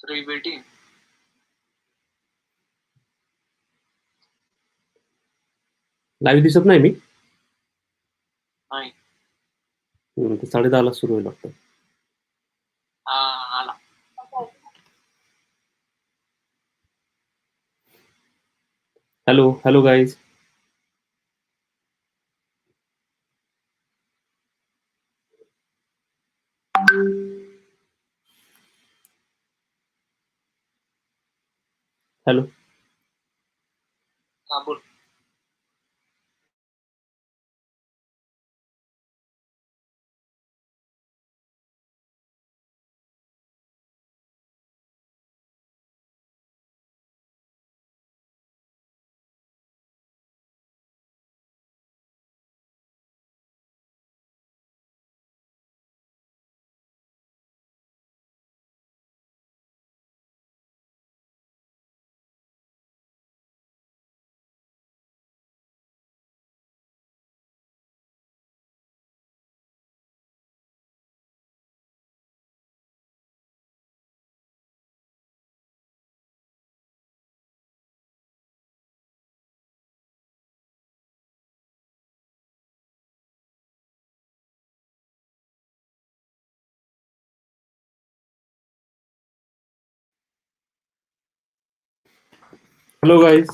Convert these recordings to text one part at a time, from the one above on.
3BT. Live दिसत नाही मी. नाही. 10:30 सुरू होईल वाटतं. आला. Hello guys. हॅलो. हा बोल. Hello guys.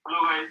Hello guys.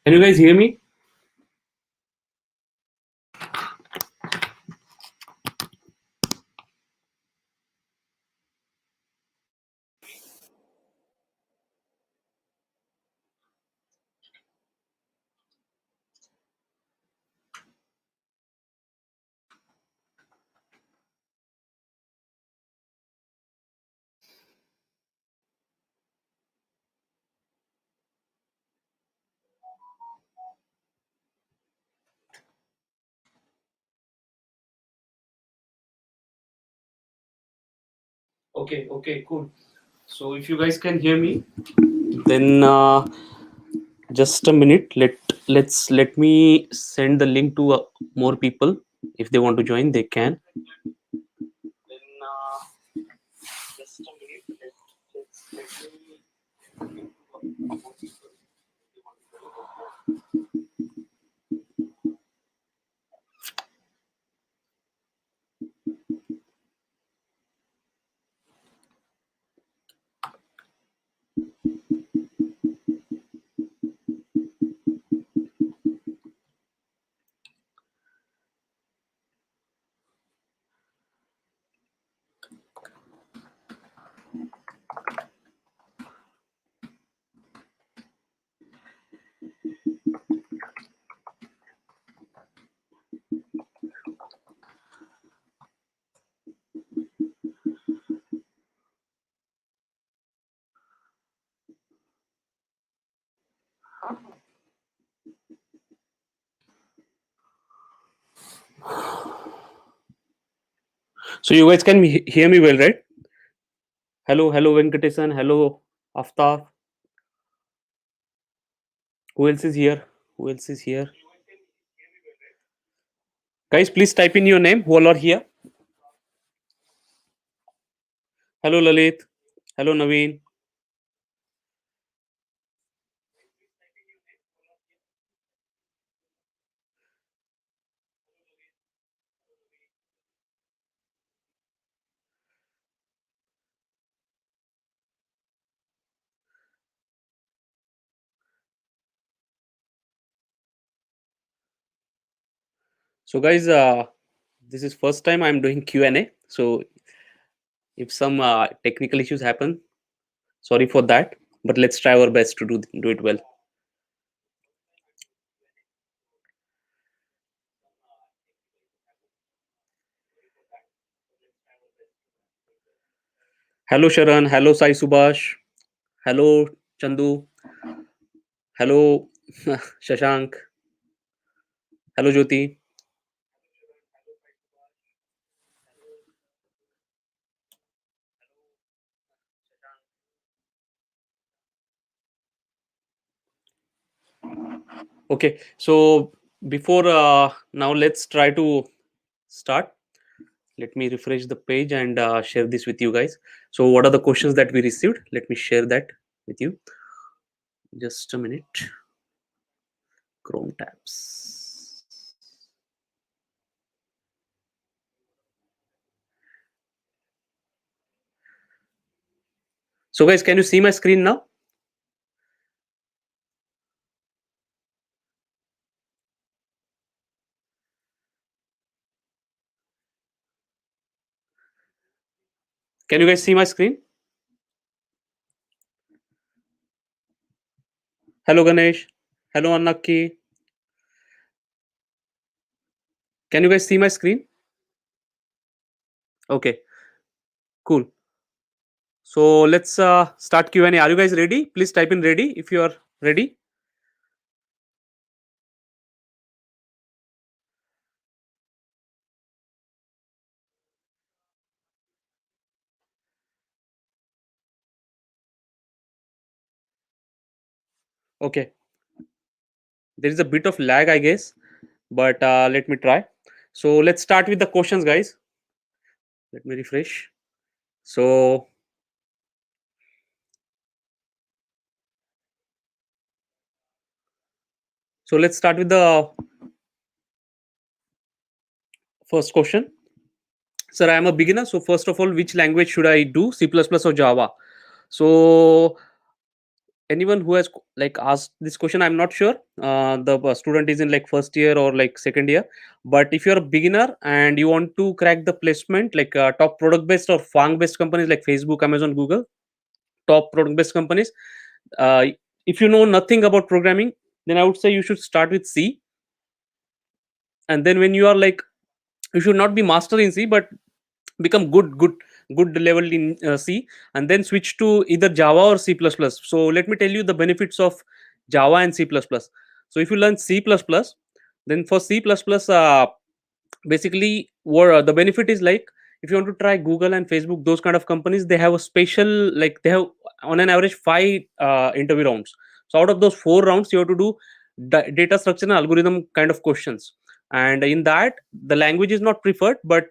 Can you guys hear me? Okay, cool. So if you guys can hear me, then just a minute. Let me send the link to more people. If they want to join, they can. Then just a minute. Let me more people. So you guys can hear me well, right? Hello Venkatesan. Hello Aftab. Who else is here? Guys, please type in your name. Who all are here? Hello Lalit. Hello Naveen. So guys, This is first time I'm doing Q&A. So if some technical issues happen, sorry for that. But let's try our best to do it well. Hello Sharan. Hello Sai Subhash. Hello Chandu. Hello Shashank. Hello Jyoti. Okay. So before now, let's try to start. Let me refresh the page and share this with you guys. So what are the questions that we received? Let me share that with you. Just a minute. Chrome tabs. So guys, can you see my screen now? Can you guys see my screen? Hello Ganesh. Hello Annaki. Can you guys see my screen? Okay, cool. So let's start Q&A. Are you guys ready? Please type in ready if you are ready. Okay. There is a bit of lag, I guess, but let me try. So let's start with the questions, guys. Let me refresh. So let's start with the first question. Sir, I am a beginner. So first of all, which language should I do? C++ or Java? So anyone who has like asked this question, I'm not sure. The student is in like first year or like second year. But if you're a beginner and you want to crack the placement, like top product based or FANG based companies like Facebook, Amazon, Google, top product based companies, uh, if you know nothing about programming, then I would say you should start with C. And then when you are like, you should not be master in C, but become good level in C, and then switch to either Java or C++. So let me tell you the benefits of Java and C++. So if you learn C++, then for C++, basically what the benefit is like, if you want to try Google and Facebook, those kind of companies, they have a special, like they have on an average 5 interview rounds. So out of those 4 rounds, you have to do data structure and algorithm kind of questions. And in that, the language is not preferred, but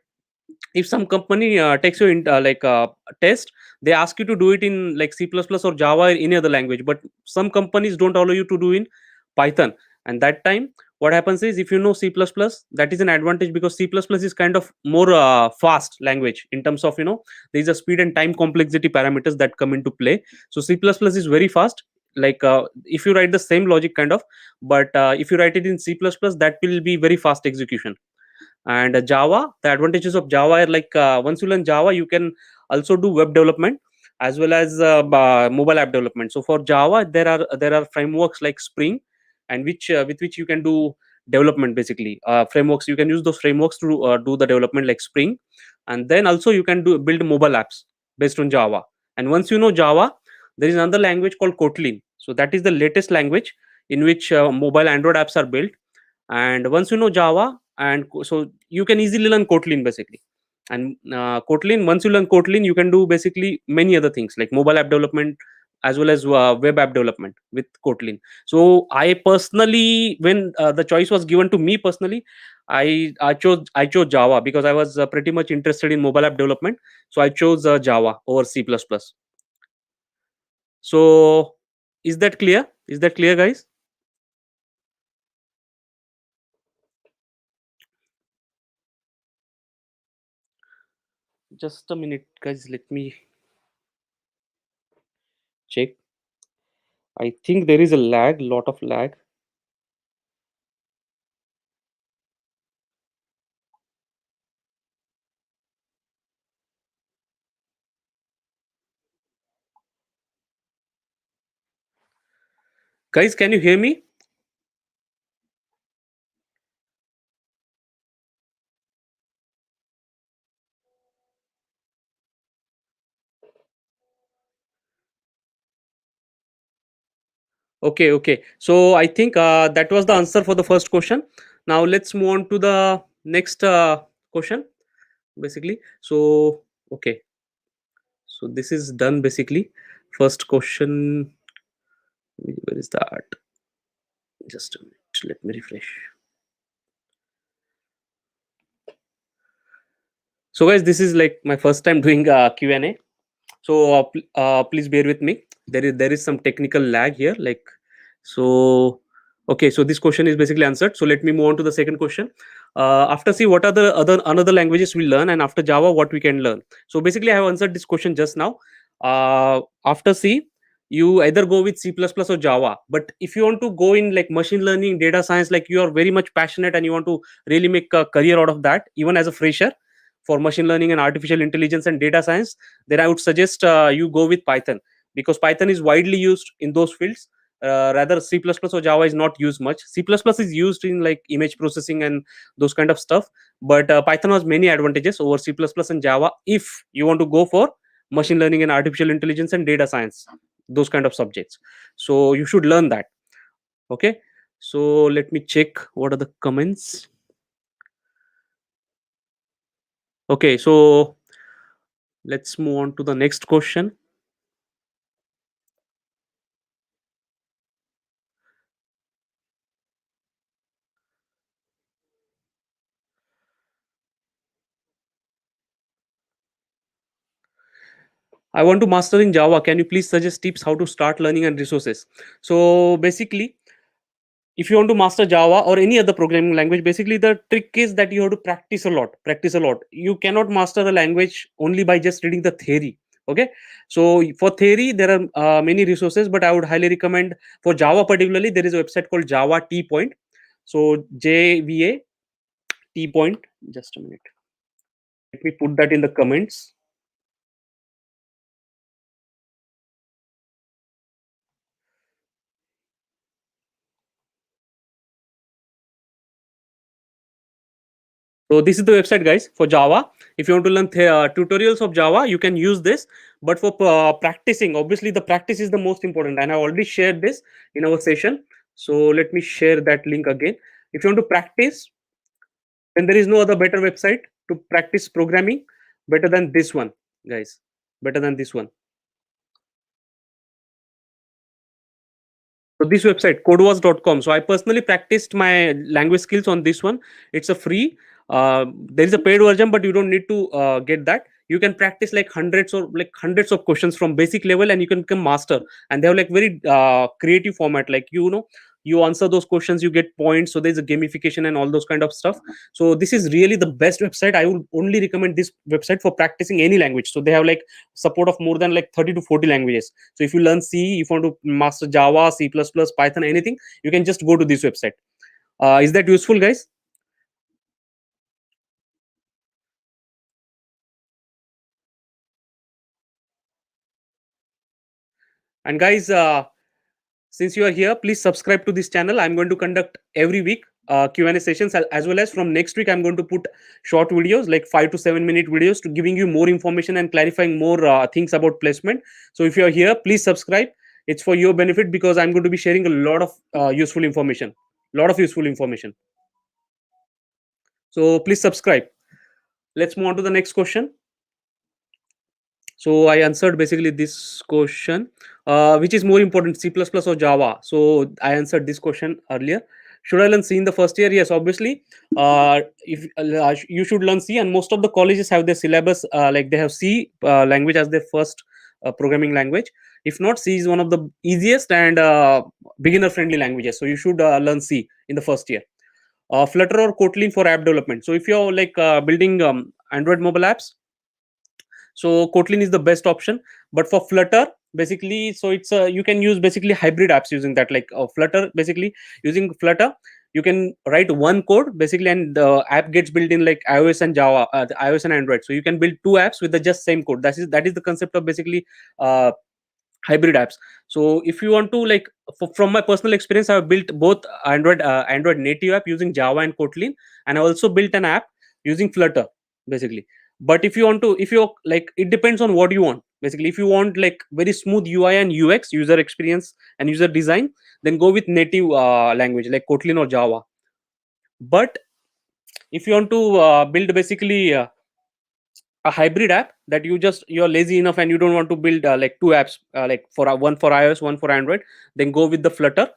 if some company takes you in like test, they ask you to do it in like C++ or Java or any other language, but some companies don't allow you to do in Python. And that time, what happens is, if you know C++, that is an advantage, because C++ is kind of more fast language in terms of, there is a speed and time complexity parameters that come into play. So C++ is very fast, like if you write the same logic kind of, but if you write it in C++, that will be very fast execution. And Java, the advantages of Java are like, once you learn Java, you can also do web development as well as mobile app development. So for Java, there are frameworks like Spring, and which with which you can do development. Basically, frameworks, you can use those frameworks to do the development like Spring. And then also you can do build mobile apps based on Java. And once you know Java, there is another language called Kotlin. So that is the latest language in which mobile Android apps are built. And once you know Java, and so you can easily learn Kotlin basically. And Kotlin, once you learn Kotlin, you can do basically many other things like mobile app development as well as web app development with Kotlin. So I personally, when the choice was given to me personally, I chose Java, because I was pretty much interested in mobile app development. So I chose Java over C++. So is that clear? Is that clear, guys? Just a minute, guys. Let me check. I think there is a lag, lot of lag. Guys, can you hear me? Okay, okay. So I think that was the answer for the first question. Now let's move on to the next question. Basically, so okay, so this is done. Basically, first question. Where is that? Just a minute. Let me refresh. So guys, this is like my first time doing Q&A. So please bear with me. There is some technical lag here. Like so, okay. So this question is basically answered. So let me move on to the second question. After C, what are the other another languages we learn, and after Java, what we can learn? So basically, I have answered this question just now. After C, you either go with C++ or Java. But if you want to go in like machine learning, data science, like you are very much passionate and you want to really make a career out of that, even as a fresher for machine learning and artificial intelligence and data science, then I would suggest you go with Python, because Python is widely used in those fields. Rather, C++ or Java is not used much. C++ is used in like image processing and those kind of stuff, but Python has many advantages over C++ and Java if you want to go for machine learning and artificial intelligence and data science, those kind of subjects. So you should learn that. Okay. So let me check what are the comments. Okay, so let's move on to the next question. I want to master in Java. Can you please suggest tips how to start learning and resources? So basically, if you want to master Java or any other programming language, basically the trick is that you have to practice a lot. Practice a lot. You cannot master a language only by just reading the theory. Okay, so for theory there are many resources, but I would highly recommend for Java particularly there is a website called Java T Point. So JVA T Point. Just a minute. Let me put that in the comments. So this is the website, guys, for Java. If you want to learn tutorials of Java, you can use this. But for practicing, obviously the practice is the most important, and I already shared this in our session. So let me share that link again. If you want to practice, then there is no other better website to practice programming better than this one, guys. Better than this one. So this website codewars.com. So I personally practiced my language skills on this one. It's a free. There is a paid version, but you don't need to get that. You can practice like hundreds of questions from basic level, and you can become master. And they have like very creative format. Like you answer those questions, you get points. So there's a gamification and all those kind of stuff. So this is really the best website. I would only recommend this website for practicing any language. So they have like support of more than like 30 to 40 languages. So if you learn C, if you want to master Java, C++, Python, anything, you can just go to this website. Is that useful, guys? And guys, since you are here, please subscribe to this channel. I'm going to conduct every week Q&A sessions, as well as from next week I'm going to put short videos like 5 to 7 minute videos to giving you more information and clarifying more things about placement. So if you are here, please subscribe. It's for your benefit, because I'm going to be sharing a lot of useful information. Lot of useful information. So please subscribe. Let's move on to the next question. So I answered basically this question, which is more important, C++ or Java? So I answered this question earlier. Should I learn C in the first year? Yes, obviously. If you should learn C, and most of the colleges have their syllabus like they have C language as their first programming language. If not, C is one of the easiest and beginner-friendly languages. So you should learn C in the first year. Flutter or Kotlin for app development. So if you're like building Android mobile apps, so Kotlin is the best option. But for Flutter, basically, so it's you can use basically hybrid apps using that. Like Flutter, basically using Flutter, you can write one code basically, and the app gets built in like iOS and Java, the iOS and Android. So you can build two apps with the just same code. That is the concept of basically uh, hybrid apps. So if you want to like, from my personal experience, I've built both Android native app using Java and Kotlin, and I also built an app using Flutter, basically. But if you want to, if you like, it depends on what you want. Basically, if you want like very smooth UI and UX, user experience and user design, then go with native language like Kotlin or Java. But if you want to build basically a hybrid app, that you're lazy enough and you don't want to build like two apps, like for one for iOS, one for Android, then go with the Flutter.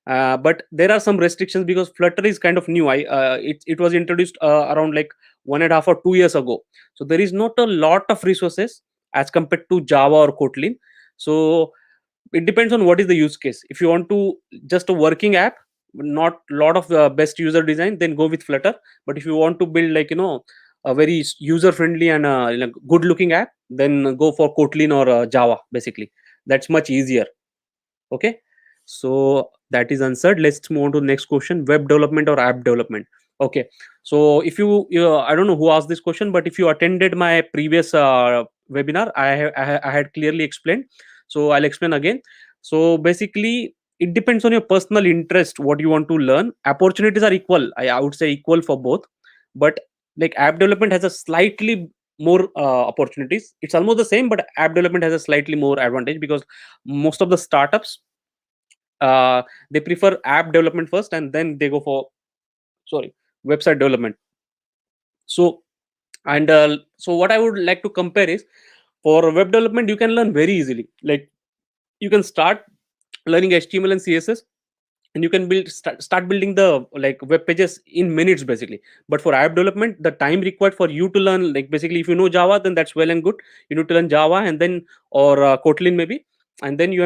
But there are some restrictions because Flutter is kind of new. It was introduced around like 1.5 or 2 years ago. So there is not a lot of resources as compared to Java or Kotlin. So it depends on what is the use case. If you want to just a working app, not lot of best user design, then go with Flutter. But if you want to build like, a very user friendly and good looking app, then go for Kotlin or Java, basically. That's much easier. Okay, so that is answered. Let's move on to the next question: web development or app development? Okay, so if you I don't know who asked this question, but if you attended my previous webinar, I had clearly explained, so I'll explain again. So basically, it depends on your personal interest what you want to learn. Opportunities are equal, I would say equal for both, but like app development has a slightly more opportunities. It's almost the same, but app development has a slightly more advantage because most of the startups, they prefer app development first and then they go for, sorry, website development. So, and so what I would like to compare is, for web development you can learn very easily. Like, you can start learning HTML and CSS, and you can start building the like web pages in minutes, basically. But for app development, the time required for you to learn, like basically if you know Java, then that's well and good. You need to learn Java, and then, or Kotlin maybe, and then you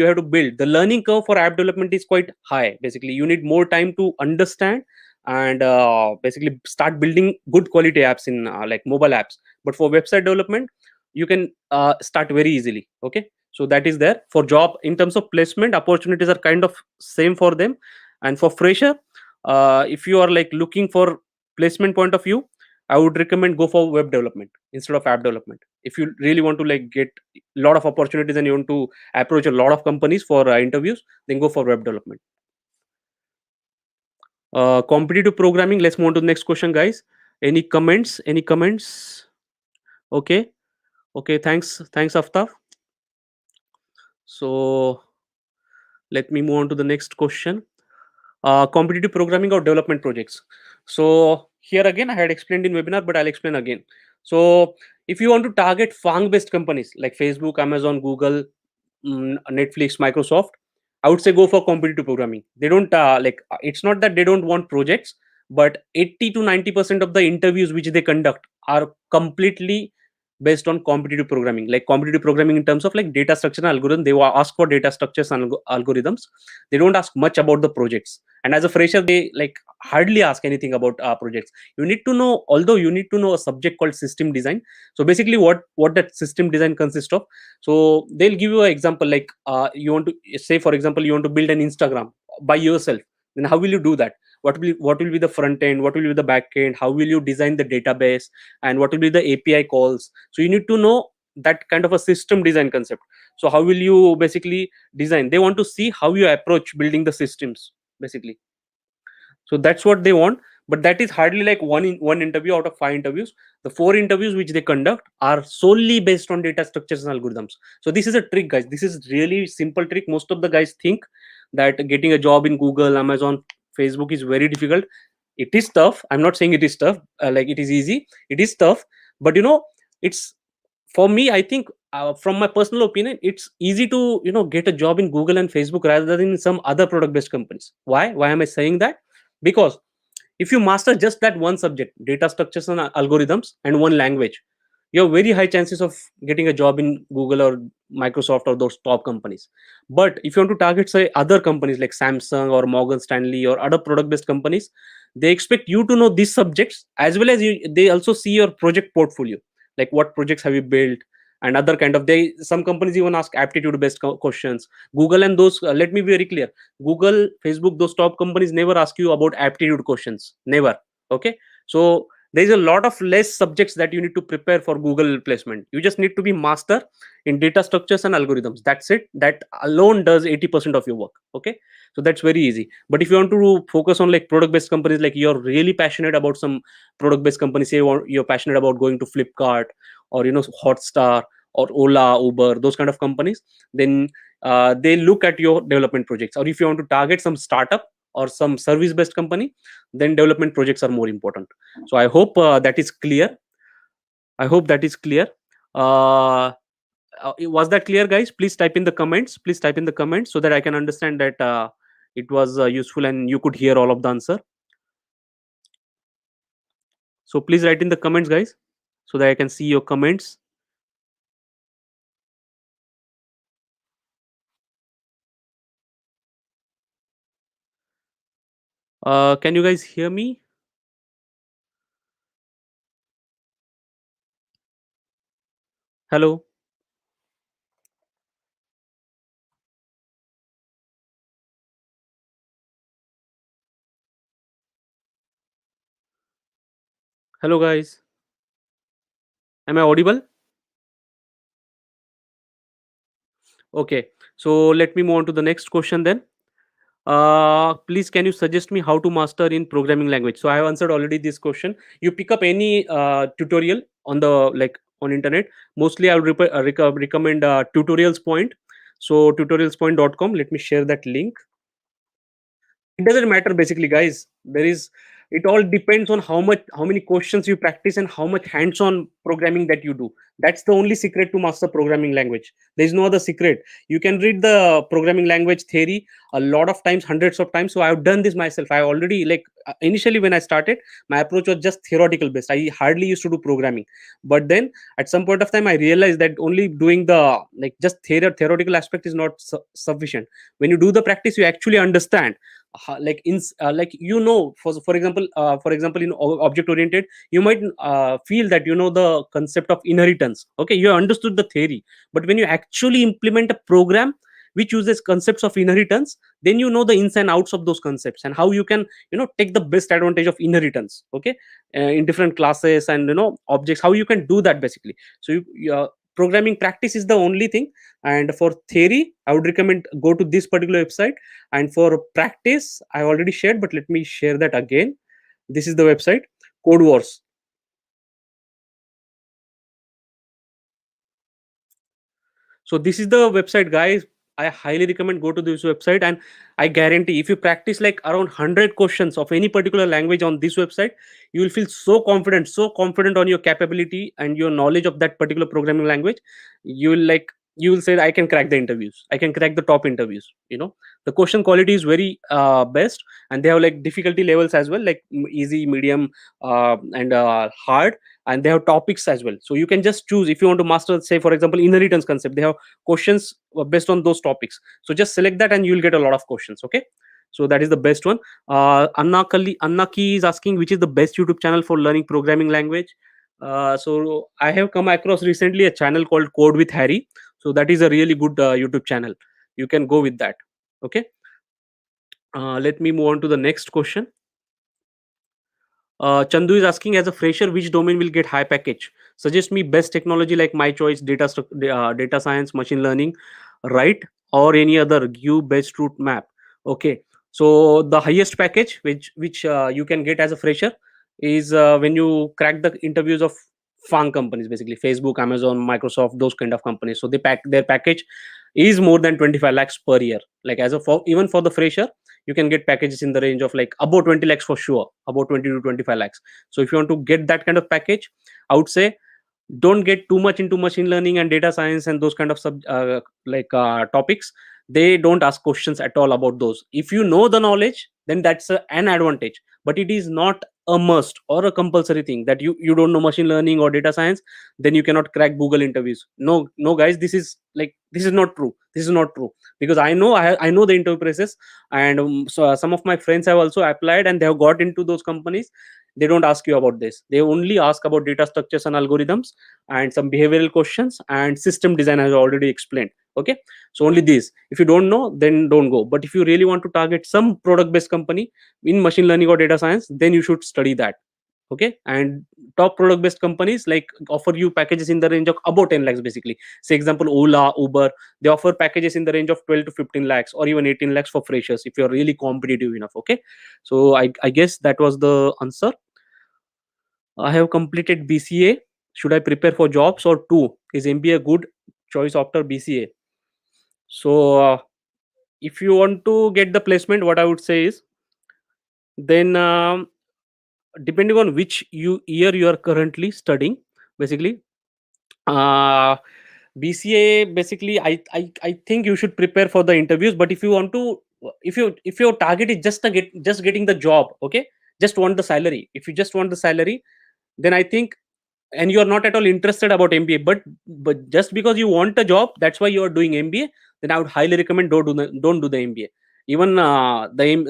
have to build. The learning curve for app development is quite high. Basically, you need more time to understand and basically start building good quality apps in like mobile apps. But for website development, you can start very easily. Okay, so that is there. For job, in terms of placement, opportunities are kind of same for them. And for fresher, if you are like looking for placement point of view, I would recommend go for web development instead of app development. If you really want to like get a lot of opportunities and you want to approach a lot of companies for interviews, then go for web development. Competitive programming, let's move on to the next question, guys. Any comments? Okay, okay, thanks Aftaf. So let me move on to the next question. Competitive programming or development projects. So here again, I had explained in webinar, but I'll explain again. So if you want to target FANG based companies like Facebook, Amazon, Google, Netflix, Microsoft, I would say go for competitive programming. They don't it's not that they don't want projects, but 80 to 90% of the interviews which they conduct are completely based on competitive programming. Like competitive programming in terms of like data structure and algorithm, they will ask for data structures and algorithms. They don't ask much about the projects. And as a fresher, they like hardly ask anything about projects. You need to know, although you need to know a subject called system design. So basically, what that system design consists of. So they'll give you an example, like you want to say, for example, you want to build an Instagram by yourself. Then how will you do that? What will be the front end? What will be the back end? How will you design the database? And what will be the API calls? So you need to know that kind of a system design concept. So how will you basically design? They want to see how you approach building the systems, basically. So that's what they want. But that is hardly like one interview out of 5 interviews. The 4 interviews which they conduct are solely based on data structures and algorithms. So this is a trick, guys. This is really simple trick. Most of the guys think that getting a job in Google, Amazon, Facebook is very difficult. It is tough. I'm not saying it is tough, like it is easy. It is tough. But it's, for me, I think, from my personal opinion, it's easy to get a job in Google and Facebook rather than in some other product based companies. Why am I saying that? Because if you master just that one subject, data structures and algorithms, and one language, you have very high chances of getting a job in Google or Microsoft or those top companies. But if you want to target, say, other companies like Samsung or Morgan Stanley or other product based companies, they expect you to know these subjects as well as they also see your project portfolio, like what projects have you built, and other kind of, they, some companies even ask aptitude based questions. Google and those, let me be very clear, Google, Facebook, those top companies never ask you about aptitude questions, never. Okay, so there is a lot of less subjects that you need to prepare for Google placement. You just need to be master in data structures and algorithms. That's it. That alone does 80% of your work. Okay, so that's very easy. But if you want to focus on like product based companies, like you're really passionate about some product based companies, say you're passionate about going to Flipkart or Hotstar or Ola, Uber, those kind of companies, then they look at your development projects. Or if you want to target some startup or some service based company, then development projects are more important. So I hope that is clear. I hope that is clear. uh, was that clear, guys? Please type in the comments. Please type in the comments so that I can understand that it was useful and you could hear all of the answer. So please write in the comments, guys, so that I can see your comments. Can you guys hear me? Hello. Hello, guys. Am I audible? Okay. So let me move on to the next question then. Please, can you suggest me how to master in programming language? So I have answered already this question. You pick up any tutorial on the like on internet. Mostly I would recommend tutorials point. So tutorialspoint.com. Let me share that link. It doesn't matter basically, guys. There is, it all depends on how many questions you practice and how much hands-on programming that you do. That's the only secret to master programming language. There is no other secret. You can read the programming language theory a lot of times, hundreds of times. So I've done this myself. I already like initially when I started, my approach was just theoretical based. I hardly used to do programming. But then at some point of time I realized that only doing the like just theoretical aspect is not sufficient. When you do the practice, you actually understand like in like for example in object oriented, you might feel that the concept of inheritance. Okay, you understood the theory, but when you actually implement a program which uses concepts of inheritance, then you know the ins and outs of those concepts and how you can take the best advantage of inheritance. Okay, in different classes and objects, how you can do that basically. So programming practice is the only thing. And for theory, I would recommend go to this particular website. And for practice, I already shared, but let me share that again. This is the website, Code Wars. So this is the website, guys. I highly recommend go to this website, and I guarantee if you practice like around 100 questions of any particular language on this website, you will feel so confident on your capability and your knowledge of that particular programming language. You will say I can crack the interviews. I can crack the top interviews. The question quality is very best, and they have like difficulty levels as well, like easy, medium, and hard, and they have topics as well. So you can just choose if you want to master, say for example, inheritance concept. They have questions based on those topics. So just select that and you'll get a lot of questions. Okay, so that is the best one. Anna Ki is asking which is the best YouTube channel for learning programming language. So I have come across recently a channel called Code with Harry. So that is a really good YouTube channel. You can go with that. Okay, let me move on to the next question. Chandu is asking, as a fresher, which domain will get high package? Suggest me best technology like my choice, data science, machine learning, right? Or any other. Give best route map. Okay. So the highest package which you can get as a fresher is when you crack the interviews of FANG companies, basically Facebook, Amazon, Microsoft, those kind of companies. So their package is more than 25 lakhs per year. Like even for the fresher, you can get packages in the range of like about 20 lakhs for sure, about 20 to 25 lakhs. So if you want to get that kind of package, I would say don't get too much into machine learning and data science and those kind of topics. They don't ask questions at all about those. If you know the knowledge, then that's an advantage, but it is not a must or a compulsory thing that you don't know machine learning or data science, then you cannot crack Google interviews. No guys, this is not true. This is not true, because I know the interview process. And so some of my friends have also applied and they have got into those companies. They don't ask you about this. They only ask about data structures and algorithms and some behavioral questions and system design, as I already explained. Okay, so only these. If you don't know, then don't go. But if you really want to target some product based company in machine learning or data science, then you should study that. Okay, and top product based companies like offer you packages in the range of about 10 lakhs basically. Say example Ola, Uber, they offer packages in the range of 12 to 15 lakhs or even 18 lakhs for freshers if you're really competitive enough. Okay, so I guess that was the answer. I have completed BCA. Should I prepare for jobs or two? Is MBA a good choice after BCA? So, if you want to get the placement, what I would say is then depending on which year you are currently studying, basically, uh, BCA basically I think you should prepare for the interviews. But if you want to, if your target is just to get just getting the job, okay, just want the salary. If you just want the salary, then I think, and you are not at all interested about MBA, but just because you want a job, that's why you are doing MBA, then I would highly recommend don't do the MBA. Even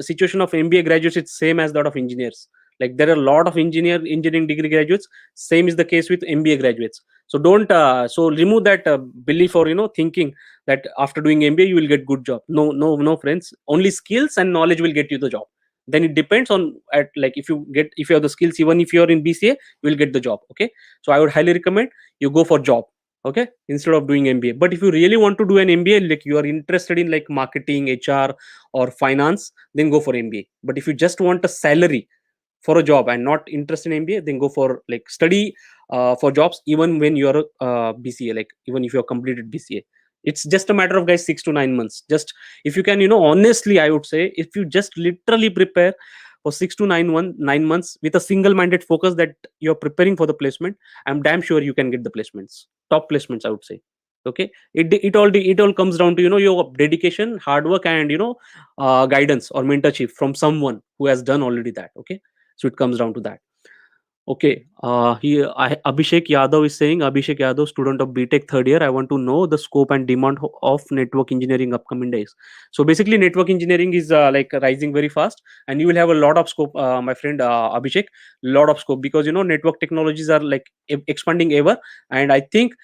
situation of MBA graduates is same as that of engineers. Like there are a lot of engineering degree graduates. Same is the case with MBA graduates. So don't so remove that belief or thinking that after doing MBA you will get good job. No, no, no, friends. Only skills and knowledge will get you the job. Then it depends on at like if you have the skills, even if you are in BCA, you will get the job. Okay, so I would highly recommend you go for job, okay, instead of doing MBA. But if you really want to do an MBA, like you are interested in like marketing, HR, or finance, then go for MBA. But if you just want a salary for a job and not interested in MBA, then go for like study for jobs even when you're BCA, like even if you're completed BCA. It's just a matter of, guys, 6 to 9 months. Just if you can, honestly, I would say if you just literally prepare for 6 to 9 months with a single minded focus that you're preparing for the placement, I'm damn sure you can get the placements, top placements, I would say. Okay, it all comes down to your dedication, hard work, and guidance or mentorship from someone who has done already that. Okay, so it comes down to that. Okay, Abhishek Yadav is saying, Abhishek Yadav, student of BTech third year. I want to know the scope and demand of network engineering upcoming days. So basically, network engineering is like rising very fast, and you will have a lot of scope, my friend Abhishek, lot of scope because network technologies are like expanding ever, and I think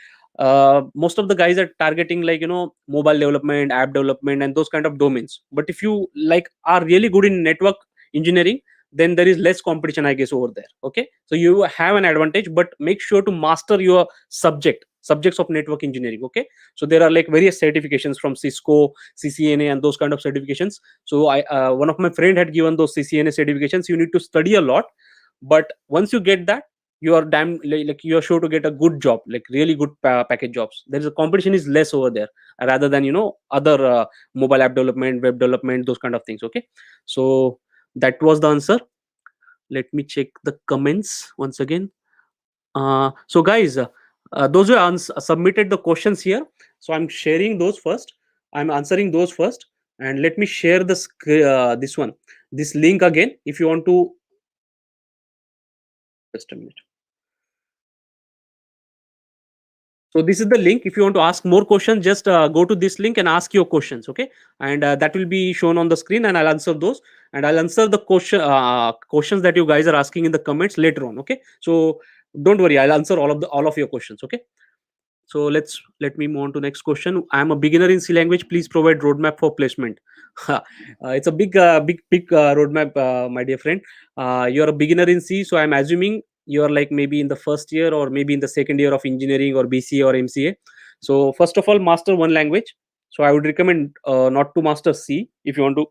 most of the guys are targeting like mobile development, app development, and those kind of domains. But if you like are really good in network engineering, then there is less competition, I guess, over there. Okay, so you have an advantage, but make sure to master your subjects of network engineering. Okay, so there are like various certifications from Cisco, CCNA, and those kind of certifications. So I one of my friend had given those CCNA certifications. You need to study a lot, but once you get that, you are damn like you are sure to get a good job, like really good package jobs. There is a competition is less over there rather than other mobile app development, web development, those kind of things. Okay, so that was the answer. Let me check the comments once again. So guys, those who submitted the questions here, so I'm sharing those first. I'm answering those first, and let me share this one, this link again. If you want to, just a minute. So this is the link. If you want to ask more questions, just go to this link and ask your questions. Okay, and that will be shown on the screen, and I'll answer those. And I'll answer the questions that you guys are asking in the comments later on. Okay, so don't worry, I'll answer all of your questions. Okay. So let me move on to next question. I am a beginner in C language. Please provide roadmap for placement. It's a big roadmap, my dear friend. You're a beginner in C, so I'm assuming you're like maybe in the first year or maybe in the second year of engineering or BCA or MCA. So first of all, master one language. So I would recommend not to master C if you want to.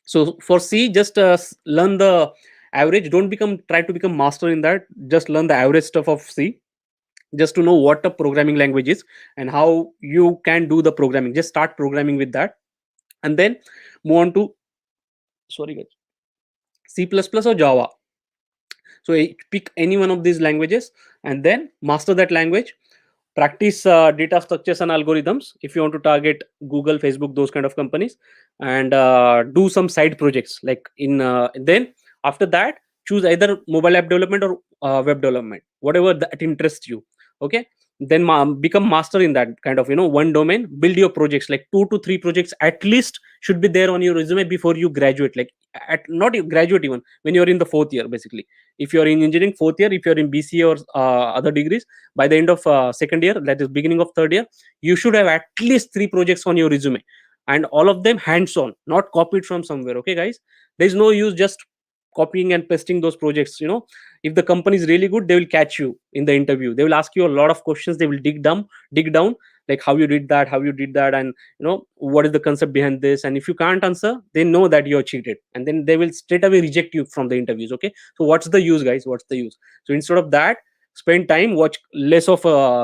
So for C, just learn the average. Don't try to become master in that. Just learn the average stuff of C, just to know what a programming language is and how you can do the programming. Just start programming with that, and then move on to, sorry guys, C++ or Java. So pick any one of these languages and then master that language. Practice data structures and algorithms if you want to target Google, Facebook, those kind of companies, and do some side projects like in then after that choose either mobile app development or web development, whatever that interests you. Okay, then become master in that kind of one domain. Build your projects, like 2 to 3 projects at least should be there on your resume before you graduate. Like at not you graduate, even when you're in the fourth year basically. If you're in engineering fourth year, if you're in BCA or other degrees, by the end of second year, that is beginning of third year, you should have at least 3 projects on your resume, and all of them hands on, not copied from somewhere. Okay guys, there's no use just copying and pasting those projects. If the company is really good, they will catch you in the interview. They will ask you a lot of questions. They will dig down, like how you did that, and what is the concept behind this. And if you can't answer, they know that you're cheated, and then they will straight away reject you from the interviews. Okay, so what's the use, guys? What's the use? So instead of that, spend time, watch less of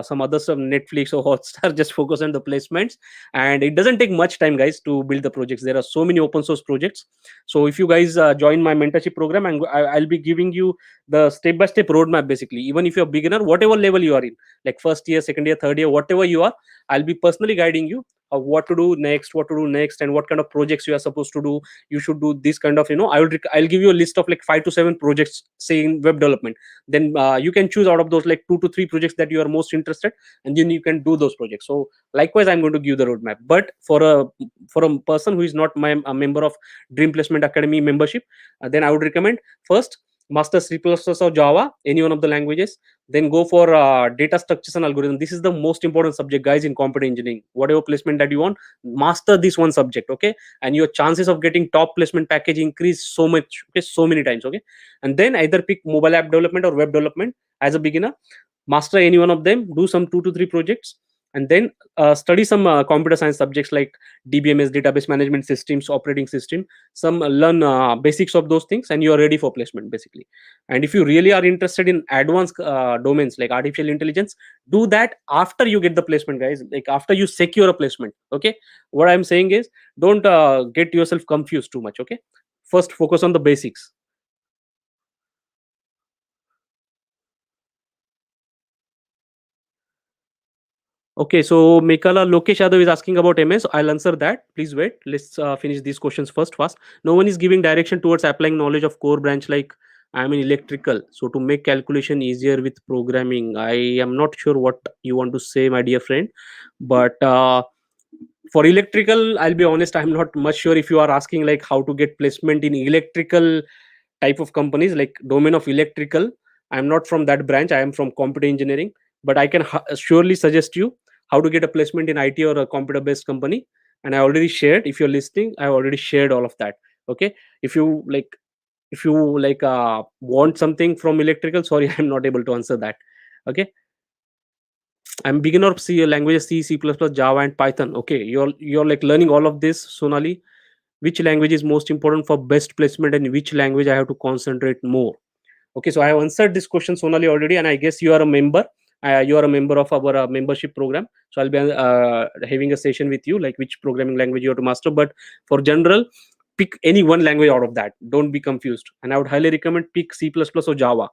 some other stuff, Netflix or Hotstar. Just focus on the placements. And it doesn't take much time, guys, to build the projects. There are so many open source projects. So if you guys join my mentorship program, and I'll be giving you the step by step roadmap. Basically, even if you're a beginner, whatever level you are in, like first year, second year, third year, whatever you are, I'll be personally guiding you of what to do next, and what kind of projects you are supposed to do. You should do this kind of, I'll give you a list of like 5 to 7 projects, say in web development. Then you can choose out of those like 2 to 3 projects that you are most interested, and then you can do those projects. So likewise, I'm going to give the roadmap. But for a person who is not a member of Dream Placement Academy membership, then I would recommend first master C++ or Java, any one of the languages. Then go for data structures and algorithm. This is the most important subject, guys, in computer engineering. Whatever placement that you want, master this one subject. Okay, and your chances of getting top placement package increase so much. Okay, so many times. Okay, and then either pick mobile app development or web development as a beginner. Master any one of them. Do some 2 to 3 projects, and then study some computer science subjects like DBMS, database management systems, operating system. Some learn basics of those things, and you are ready for placement, basically. And if you really are interested in advanced domains like artificial intelligence, do that after you get the placement, guys. Like after you secure a placement. Okay, what I'm saying is, don't get yourself confused too much. Okay, first focus on the basics. Okay, so Mekala Lokesh Yadav is asking about MS. I'll answer that. Please wait. Let's finish these questions first. Fast. No one is giving direction towards applying knowledge of core branch like I'm in electrical. So to make calculation easier with programming, I am not sure what you want to say, my dear friend. But for electrical, I'll be honest, I'm not much sure if you are asking like how to get placement in electrical type of companies like domain of electrical. I'm not from that branch. I am from computer engineering, but I can surely suggest you how to get a placement in IT or a computer based company. And I already shared, if you're listening, I already shared all of that. Okay, if you like, want something from electrical, sorry, I'm not able to answer that. Okay, I'm beginner of C languages, C++, Java, and Python. Okay, you're like learning all of this, Sonali. Which language is most important for best placement, and which language I have to concentrate more? Okay, so I have answered this question, Sonali, already, and I guess you are a member. You are a member of our membership program. So I'll be having a session with you, like which programming language you have to master. But for general, pick any one language out of that. Don't be confused. And I would highly recommend pick C++ or Java.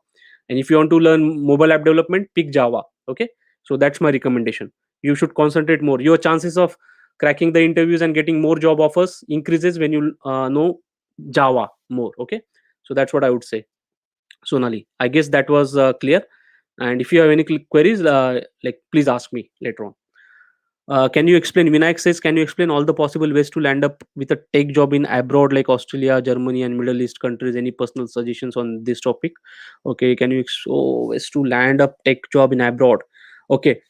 And if you want to learn mobile app development, pick Java. Okay, so that's my recommendation. You should concentrate more. Your chances of cracking the interviews and getting more job offers increases when you know Java more. Okay, so that's what I would say. Sonali, I guess that was clear. And if you have any queries, like please ask me later on. Can you explain? Vinayak says, can you explain all the possible ways to land up with a tech job in abroad like Australia, Germany, and Middle East countries? Any personal suggestions on this topic? Okay, can you ways to land up tech job in abroad? Okay,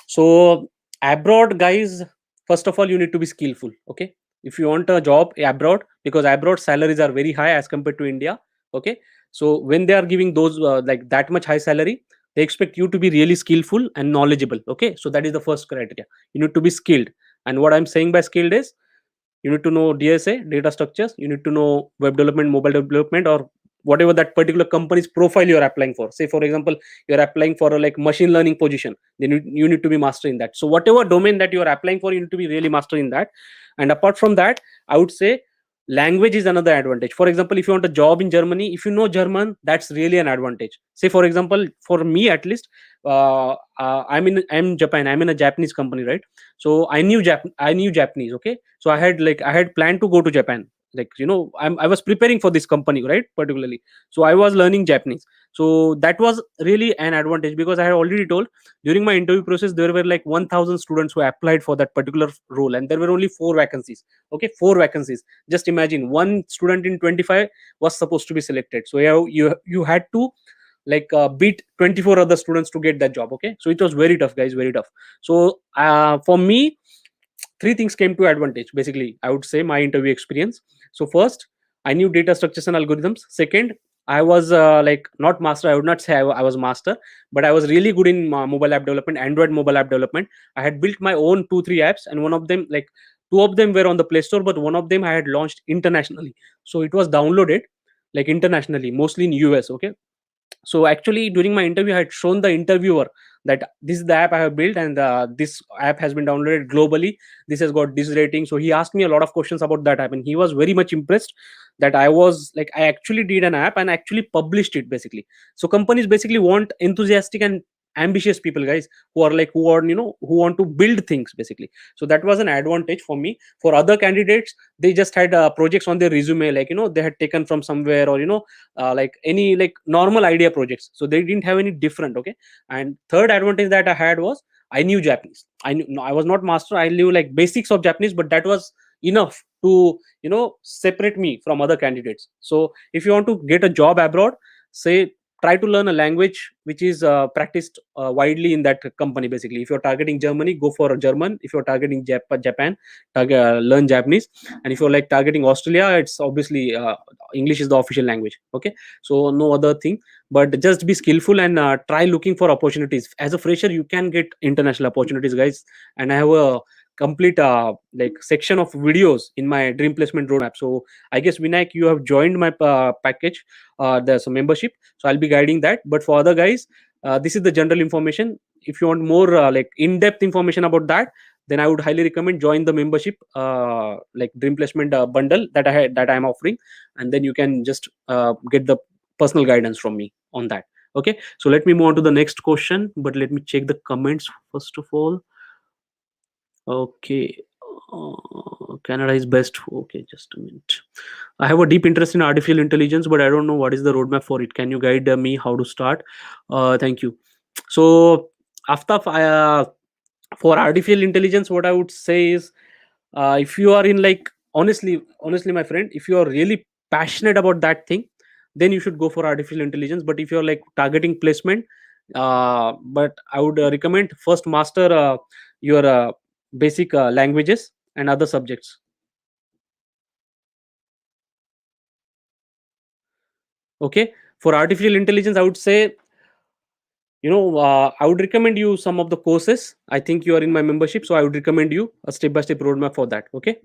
so abroad, guys, first of all, you need to be skillful. Okay, if you want a job abroad, because abroad salaries are very high as compared to India. Okay, so when they are giving those like that much high salary, they expect you to be really skillful and knowledgeable. Okay, so that is the first criteria. You need to be skilled. And what I'm saying by skilled is, you need to know DSA, data structures. You need to know web development, mobile development, or whatever that particular company's profile you're applying for. Say for example, you're applying for a like machine learning position, then you need to be mastering that. So whatever domain that you're applying for, you need to be really mastering that. And apart from that, I would say language is another advantage. For example, if you want a job in Germany, if you know German, that's really an advantage. Say for example, for me at least, I'm Japan, I'm in a Japanese company, right? So I knew Japanese. Okay, so I had planned to go to Japan. Like, I was preparing for this company, right? Particularly, so I was learning Japanese. So that was really an advantage, because I had already told during my interview process there were like 1,000 students who applied for that particular role, and there were only 4 vacancies. Okay, 4 vacancies. Just imagine, one student in 25 was supposed to be selected. So you had to like beat 24 other students to get that job. Okay, so it was very tough, guys, very tough. So for me, 3 things came to advantage, basically, I would say, my interview experience. So first, I knew data structures and algorithms. Second, I was like not master. I would not say I was master, but I was really good in mobile app development, Android mobile app development. I had built my own 2 3 apps, and one of them, like two of them were on the Play Store, but one of them I had launched internationally. So it was downloaded like internationally, mostly in US. Okay, so actually during my interview I had shown the interviewer that this is the app I have built, and this app has been downloaded globally, this has got this rating. So he asked me a lot of questions about that app, and he was very much impressed that I was like, I actually did an app and actually published it basically. So companies basically want enthusiastic and ambitious people, guys, who are like, who are, who want to build things basically. So that was an advantage for me. For other candidates, they just had projects on their resume, like they had taken from somewhere, or like any like normal idea projects, so they didn't have any different. Okay, and third advantage that I had was I knew Japanese. I knew, no, I was not master, I knew like basics of Japanese, but that was enough to separate me from other candidates. So if you want to get a job abroad, say, try to learn a language which is practiced widely in that company. Basically, if you're targeting Germany, go for a German. If you're targeting Japan, learn Japanese. And if you're like targeting Australia, it's obviously English is the official language. Okay, so no other thing, but just be skillful and try looking for opportunities. As a fresher, you can get international opportunities, guys. And I have a complete like section of videos in my dream placement roadmap. So I guess, Vinayak, you have joined my package. There's a membership, so I'll be guiding that. But for other guys, this is the general information. If you want more like in-depth information about that, then I would highly recommend join the membership, like dream placement bundle that I am offering, and then you can just get the personal guidance from me on that. Okay, so let me move on to the next question, but let me check the comments first of all. Okay, Canada is best. Okay, just a minute. I have a deep interest in artificial intelligence, but I don't know what is the roadmap for it. Can you guide me how to start? Thank you. So after for artificial intelligence, what I would say is, if you are in like, honestly my friend, if you are really passionate about that thing, then you should go for artificial intelligence. But if you're like targeting placement, but I would recommend first master your basic languages and other subjects. Okay, for artificial intelligence, I would say, I would recommend you some of the courses. I think you are in my membership, so I would recommend you a step by step roadmap for that. Okay,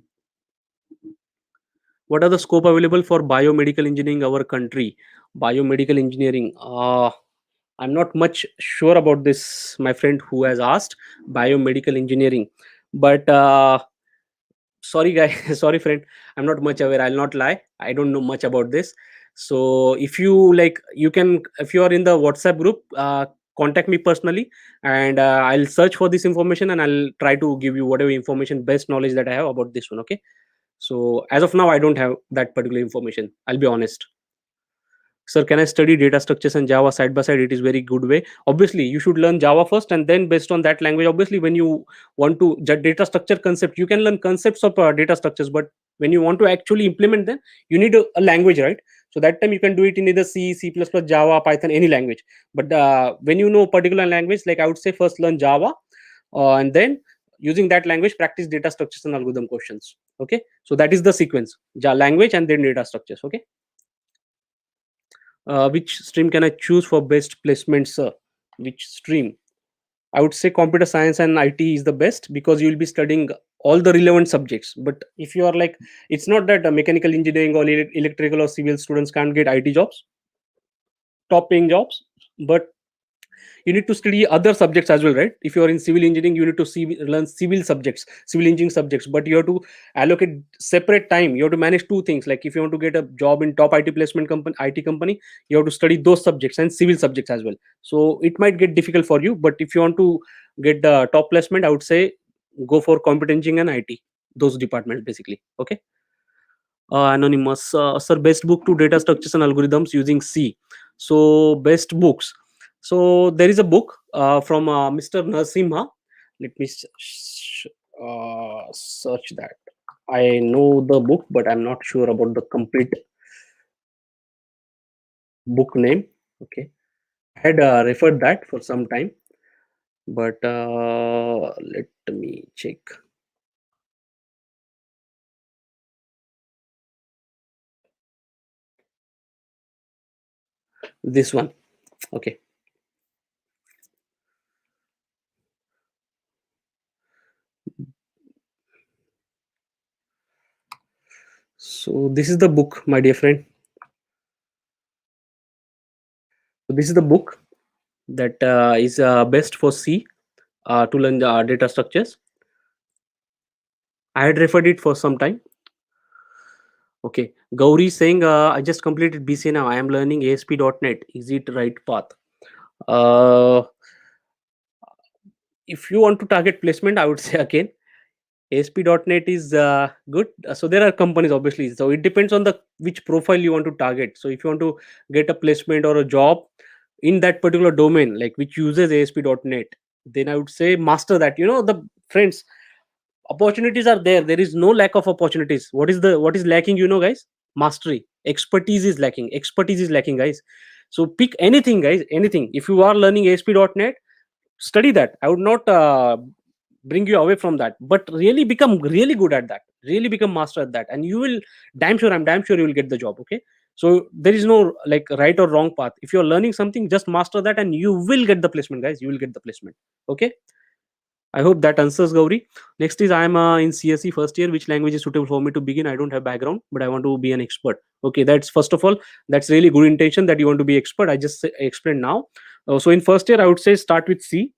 what are the scope available for biomedical engineering our country? Biomedical engineering, I'm not much sure about this, my friend who has asked biomedical engineering. But sorry guy, sorry friend, I'm not much aware, I'll not lie, I don't know much about this. So if you like, you can, if you are in the WhatsApp group, contact me personally, and I'll search for this information, and I'll try to give you whatever information, best knowledge that I have about this one. Okay, so as of now, I don't have that particular information, I'll be honest. Sir, can I study data structures and Java side by side? It is very good way. Obviously, you should learn Java first, and then based on that language, obviously, when you want to data structure concept, you can learn concepts of data structures. But when you want to actually implement them, you need a language, right? So that time you can do it in either C, C++, Java, Python, any language. But when you know particular language, like I would say, first learn Java, and then using that language, practice data structures and algorithm questions. Okay, so that is the sequence: language and then data structures. Okay. Which stream can I choose for best placement, sir? Which stream? I would say computer science and IT is the best, because you will be studying all the relevant subjects. But if you are like, it's not that mechanical engineering or electrical or civil students can't get IT jobs, top paying jobs, but you need to study other subjects as well, right? If you are in civil engineering, you need to learn civil subjects, civil engineering subjects, but you have to allocate separate time. You have to manage two things. Like if you want to get a job in top IT placement company, IT company, you have to study those subjects and civil subjects as well. So it might get difficult for you, but if you want to get the top placement, I would say go for computer engineering and IT, those departments basically. Okay. Anonymous, sir, best book to data structures and algorithms using C. So best books. So there is a book from Mr. Narasimha. Let me search that. I know the book, but I'm not sure about the complete book name. Okay, I had referred that for some time, but let me check. This one. Okay. So this is the book, my dear friend. So this is the book that is best for C to learn data structures. I had referred it for some time. Okay. Gauri saying, I just completed BCA now. I am learning ASP.NET. Is it right path? Uh, if you want to target placement, I would say again, ASP.NET is good. So there are companies obviously. So it depends on the which profile you want to target. So if you want to get a placement or a job in that particular domain, like which uses ASP.NET, then I would say master that. The friends, opportunities are there. There is no lack of opportunities. What is lacking? Guys, mastery, expertise is lacking. Expertise is lacking, guys. So pick anything, guys. Anything. If you are learning ASP.NET, study that. I would not bring you away from that, but really become really good at that, really become master at that, and you will, I'm damn sure you will get the job. Okay. So there is no like right or wrong path. If you're learning something, just master that and you will get the placement, guys. You will get the placement. Okay. I hope that answers, Gauri. Next is, I'm in CSE first year. Which language is suitable for me to begin? I don't have background, but I want to be an expert. Okay, that's first of all, that's really good intention that you want to be expert. I just explained now. So in first year, I would say start with C.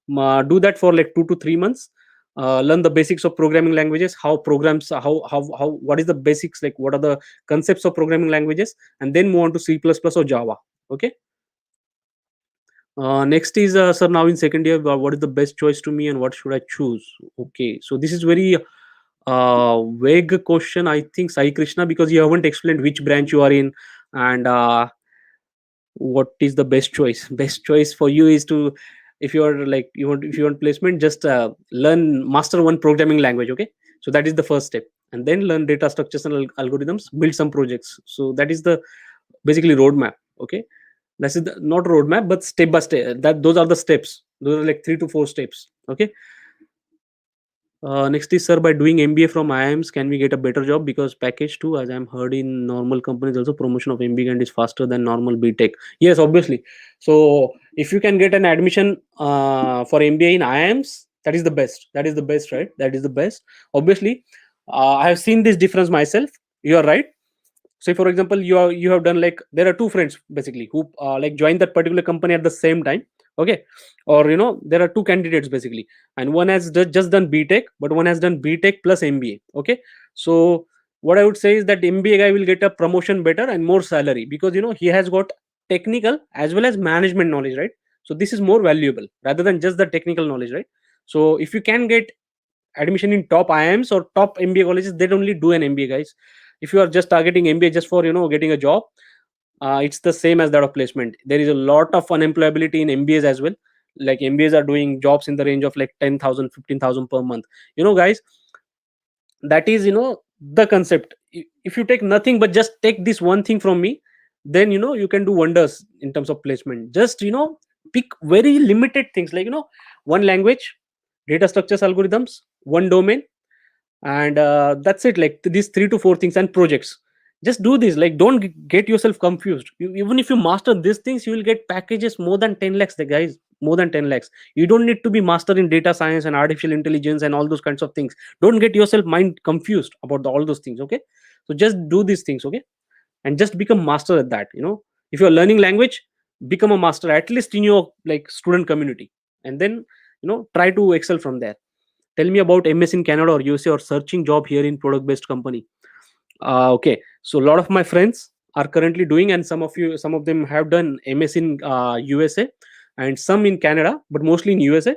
Do that for like 2 to 3 months. Learn the basics of programming languages, how programs, how what is the basics, like what are the concepts of programming languages, and then move on to C++ or Java. Okay. Next is, sir, now in second year, what is the best choice to me and what should I choose? Okay, so this is very vague question, I think, Sai Krishna, because you haven't explained which branch you are in, and what is the best choice. Best choice for you is to, if you are like if you want placement, just learn, master one programming language. Okay, so that is the first step, and then learn data structures and algorithms, build some projects. So that is the basically roadmap. Okay, that's the, not roadmap, but step by step, that those are the steps. Those are like 3 to 4 steps. Okay. Next is, sir, by doing MBA from IIMs, can we get a better job? Because package too, as I'm heard in normal companies, also promotion of MBA and is faster than normal BTech. Yes, obviously. So if you can get an admission for MBA in IIMs, that is the best. That is the best, right? That is the best. Obviously, I have seen this difference myself. You are right. Say for example, you have done, like, there are two friends basically who like joined that particular company at the same time. Okay. Or there are two candidates basically, and one has just done BTech, but one has done BTech plus MBA. Okay. So what I would say is that MBA guy will get a promotion better and more salary, because he has got technical as well as management knowledge, right? So this is more valuable rather than just the technical knowledge, right? So if you can get admission in top IIMs or top MBA colleges, they don't only do an MBA, guys. If you are just targeting MBA just for getting a job, it's the same as that of placement. There is a lot of unemployability in MBAs as well. Like MBAs are doing jobs in the range of like 10,000, 15,000 per month. Guys, that is the concept. If you take nothing but just take this one thing from me, then you can do wonders in terms of placement. Just pick very limited things, like one language, data structures, algorithms, one domain, and that's it. Like these 3 to 4 things and projects. Just do this. Like, don't get yourself confused. Even if you master these things, you will get packages more than 10 lakhs, the guys, more than 10 lakhs. You don't need to be master in data science and artificial intelligence and all those kinds of things. Don't get yourself mind confused about all those things. Okay. So just do these things. Okay. And just become master at that. If you're learning language, become a master at least in your like student community, and then try to excel from there. Tell me about MS in Canada or USA, or searching job here in product based company. Okay, so a lot of my friends are currently doing, and some of them have done MS in USA, and some in Canada, but mostly in USA.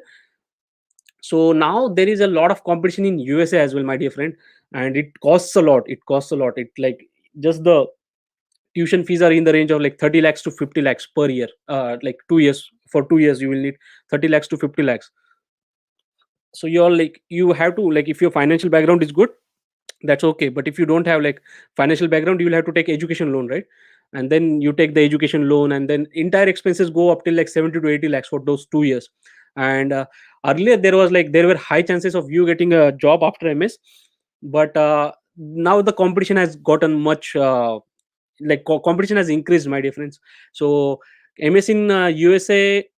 So now there is a lot of competition in USA as well, my dear friend, and it costs a lot. It costs a lot. It like just the tuition fees are in the range of like 30 lakhs to 50 lakhs per year. Like 2 years, for 2 years you will need 30 lakhs to 50 lakhs. So you're like, you have to, like, if your financial background is good, that's okay, but if you don't have like financial background, you will have to take education loan, right? And then you take the education loan, and then entire expenses go up till like 70 to 80 lakhs for those 2 years. And earlier there were high chances of you getting a job after MS, but now the competition has gotten much like competition has increased, my dear friends. So ms in usa,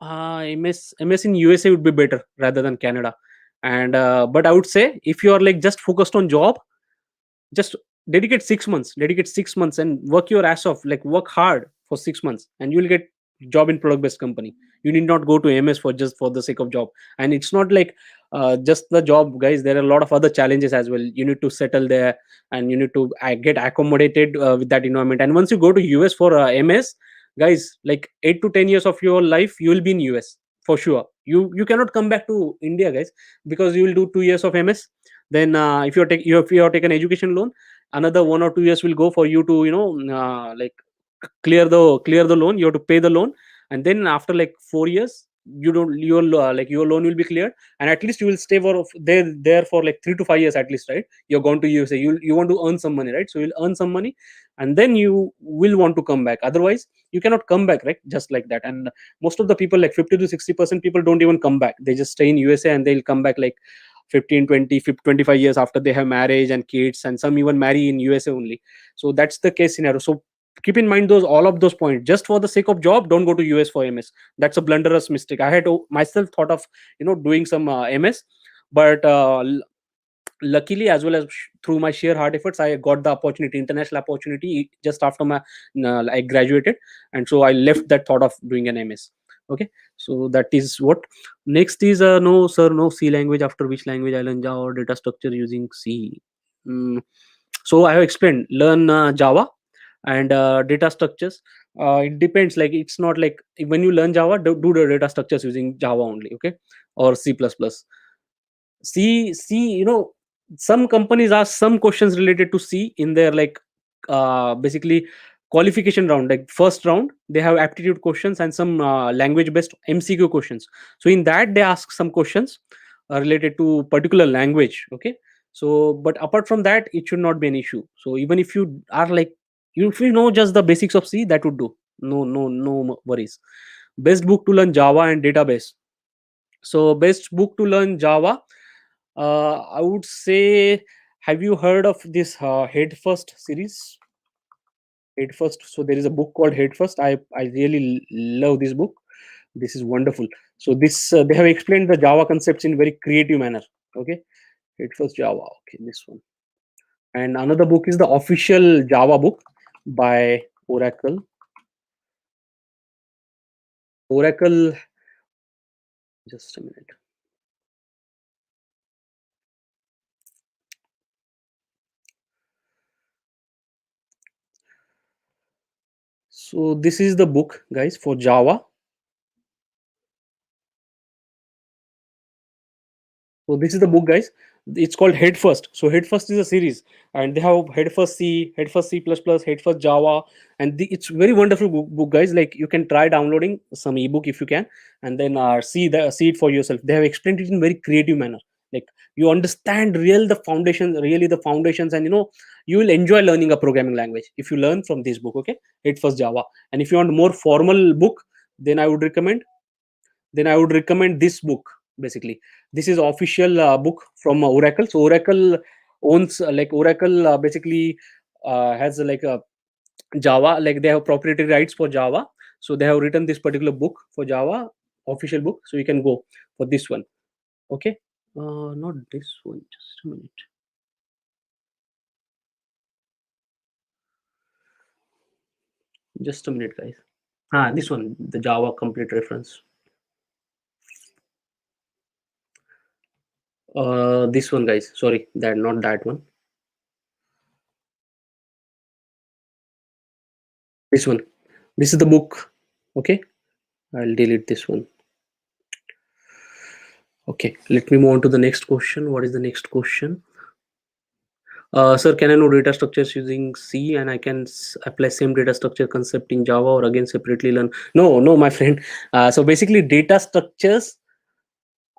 ms in usa would be better rather than canada. And but I would say, if you are like just focused on job, just dedicate 6 months and work your ass off, like work hard for 6 months, and you will get job in product based company. You need not go to ms for just for the sake of job. And it's not like just the job, guys. There are a lot of other challenges as well. You need to settle there, and you need to get accommodated with that environment. And once you go to us for ms, guys, like 8 to 10 years of your life you will be in us for sure. You cannot come back to india, guys, because you will do 2 years of ms. Then if you have taken education loan, another 1 or 2 years will go for you to like clear the loan. You have to pay the loan, and then after like 4 years, you don't your like your loan will be cleared, and at least you will stay for there for like 3 to 5 years at least, right? You're going to usa, you want to earn some money, right? So you'll earn some money, and then you will want to come back. Otherwise you cannot come back, right? Just like that. And most of the people, like 50 to 60% people, don't even come back. They just stay in usa, and they'll come back like 15, 20, 50, 25 years after they have marriage and kids, and some even marry in usa only. So that's the case scenario. So keep in mind those all of those points. Just for the sake of job, don't go to us for ms. That's a blunderous mistake. I had myself thought of doing some ms, but luckily, as well as through my sheer hard efforts, I got the opportunity, international opportunity, just after my I graduated. And so I left that thought of doing an ms. Okay, so that is what. Next is no sir, no c language. After which language I learn java or data structure using c? Mm, so I have explained, learn java and data structures. It depends, like it's not like when you learn java, do the data structures using java only, okay, or c plus plus. C, some companies ask some questions related to C in their like basically qualification round. Like first round, they have aptitude questions and some language based MCQ questions. So in that, they ask some questions related to particular language. Okay. So, but apart from that, it should not be an issue. So even if you are like, if you know just the basics of C, that would do. No worries. Best book to learn Java and database. So best book to learn Java, I would say, have you heard of this Head First series? Head First. So there is a book called Head First. I really love this book. This is wonderful. So this they have explained the Java concepts in very creative manner. Okay, Head First Java. Okay, this one. And another book is the official Java book by Oracle. Oracle. Just a minute. So this is the book, guys, for Java. So this is the book, guys. It's called Head First. So Head First is a series, and they have Head First C, Head First C plus plus, Head First Java, and it's very wonderful book, guys. Like you can try downloading some ebook if you can, and then see it for yourself. They have explained it in very creative manner. Like you understand really the foundations, and you will enjoy learning a programming language if you learn from this book. Okay, Head First Java. And if you want more formal book, then I would recommend this book. Basically, this is official book from Oracle. So Oracle owns like Oracle basically has like a Java, like they have proprietary rights for Java. So they have written this particular book for Java, official book. So you can go for this one. Okay, not this one. Just a minute. Just a minute, guys. This one, the Java complete reference. This one, guys. Sorry, that not that one. This one. This is the book. Okay, I'll delete this one. Okay, let me move on to the next question. What is the next question? Sir, can I know data structures using C and I can apply same data structure concept in Java, or again separately learn? No, my friend. So basically, data structures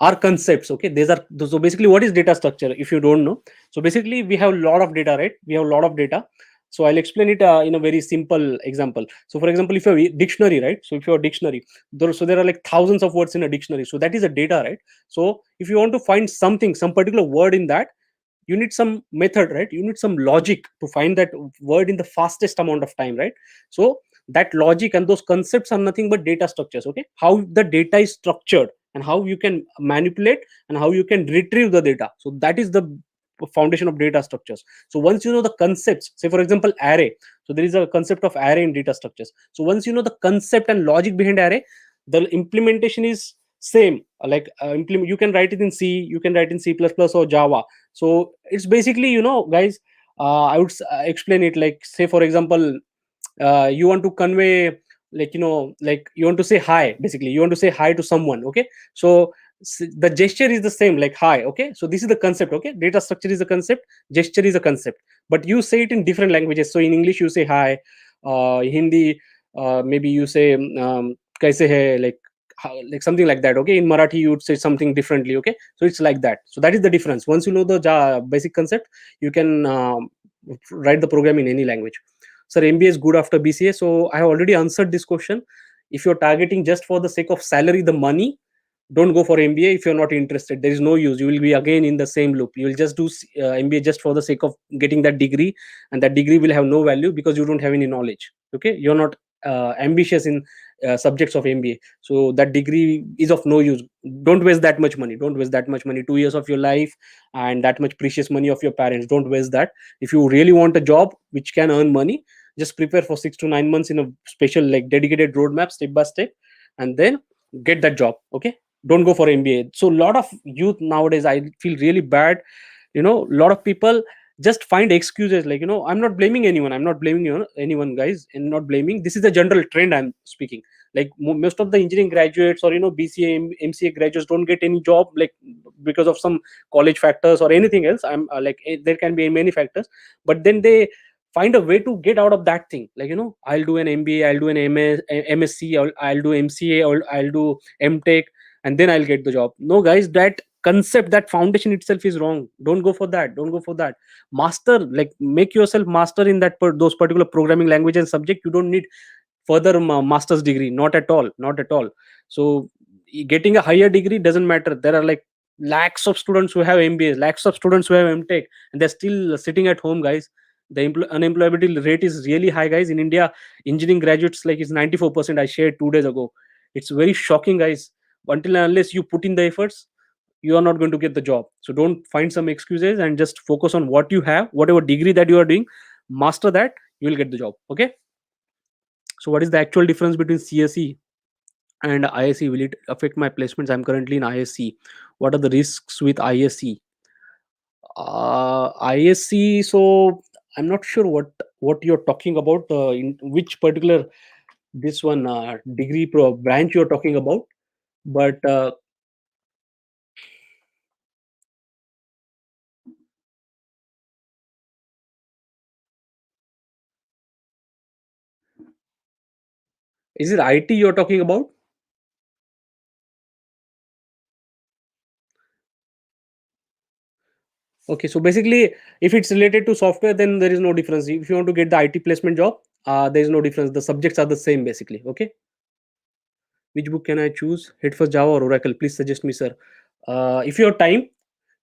are concepts. Okay, these are so basically, what is data structure? If you don't know, so basically we have a lot of data, right? We have a lot of data. So I'll explain it in a very simple example. So for example, if you have a dictionary, right? So if you have a dictionary, there are like thousands of words in a dictionary. So that is a data, right? So if you want to find something, some particular word in that, you need some method, right? You need some logic to find that word in the fastest amount of time, right? So that logic and those concepts are nothing but data structures. Okay, how the data is structured and how you can manipulate and how you can retrieve the data, so that is the foundation of data structures. So once you know the concepts, say for example array, so there is a concept of array in data structures. So once you know the concept and logic behind array, the implementation is same. Like implement, you can write it in C, you can write in C++ or Java. So it's basically, guys, I would explain it like, say for example, you want to convey, like, like you want to say hi, basically you want to say hi to someone. Okay, so the gesture is the same, like hi. Okay, so this is the concept. Okay, data structure is a concept, gesture is a concept, but you say it in different languages. So in English you say hi, Hindi, maybe you say kaise hai, like like something like that. Okay, in Marathi you would say something differently. Okay, so it's like that. So that is the difference. Once you know the basic concept, you can write the program in any language. Sir, MBA is good after BCA. So I have already answered this question. If you're targeting just for the sake of salary, the money, don't go for MBA. If you're not interested, there is no use. You will be again in the same loop. You will just do MBA just for the sake of getting that degree, and that degree will have no value because you don't have any knowledge. Okay, you're not ambitious in subjects of MBA, so that degree is of no use. Don't waste that much money. Don't waste that much money. 2 years of your life and that much precious money of your parents. Don't waste that. If you really want a job which can earn money, just prepare for 6 to 9 months in a special, like, dedicated roadmap, step by step, and then get that job. Okay, don't go for MBA. So a lot of youth nowadays, I feel really bad. A lot of people just find excuses, like, I'm not blaming anyone, I'm not blaming anyone, guys, and not blaming. This is a general trend I'm speaking. Like most of the engineering graduates, or BCA, MCA graduates don't get any job, like because of some college factors or anything else. I'm like, there can be many factors, but then they find a way to get out of that thing. Like, I'll do an MBA, I'll do an MSc, I'll do MCA, or I'll do MTech, and then I'll get the job. No, guys, that concept, that foundation itself is wrong. Don't go for that. Don't go for that. Master, like, make yourself master in those particular programming language and subject. You don't need further master's degree, not at all, not at all. So getting a higher degree doesn't matter. There are like lakhs of students who have MBAs, lakhs of students who have MTech, and they're still sitting at home, guys. The unemployability rate is really high, guys, in India. Engineering graduates, like, it's 94%. I shared 2 days ago. It's very shocking, guys. Until and unless you put in the efforts, you are not going to get the job. So don't find some excuses and just focus on what you have, whatever degree that you are doing. Master that, you will get the job. Okay, so what is the actual difference between CSE and ISE? Will it affect my placements? I'm currently in ISE. What are the risks with ISE? ISE, so I'm not sure what you're talking about, in which particular this one degree branch you're talking about. But is it IT you're talking about? Okay, so basically, if it's related to software, then there is no difference. If you want to get the IT placement job, there is no difference. The subjects are the same, basically. Okay. Which book can I choose? Head First Java or Oracle? Please suggest me, sir. If you have time,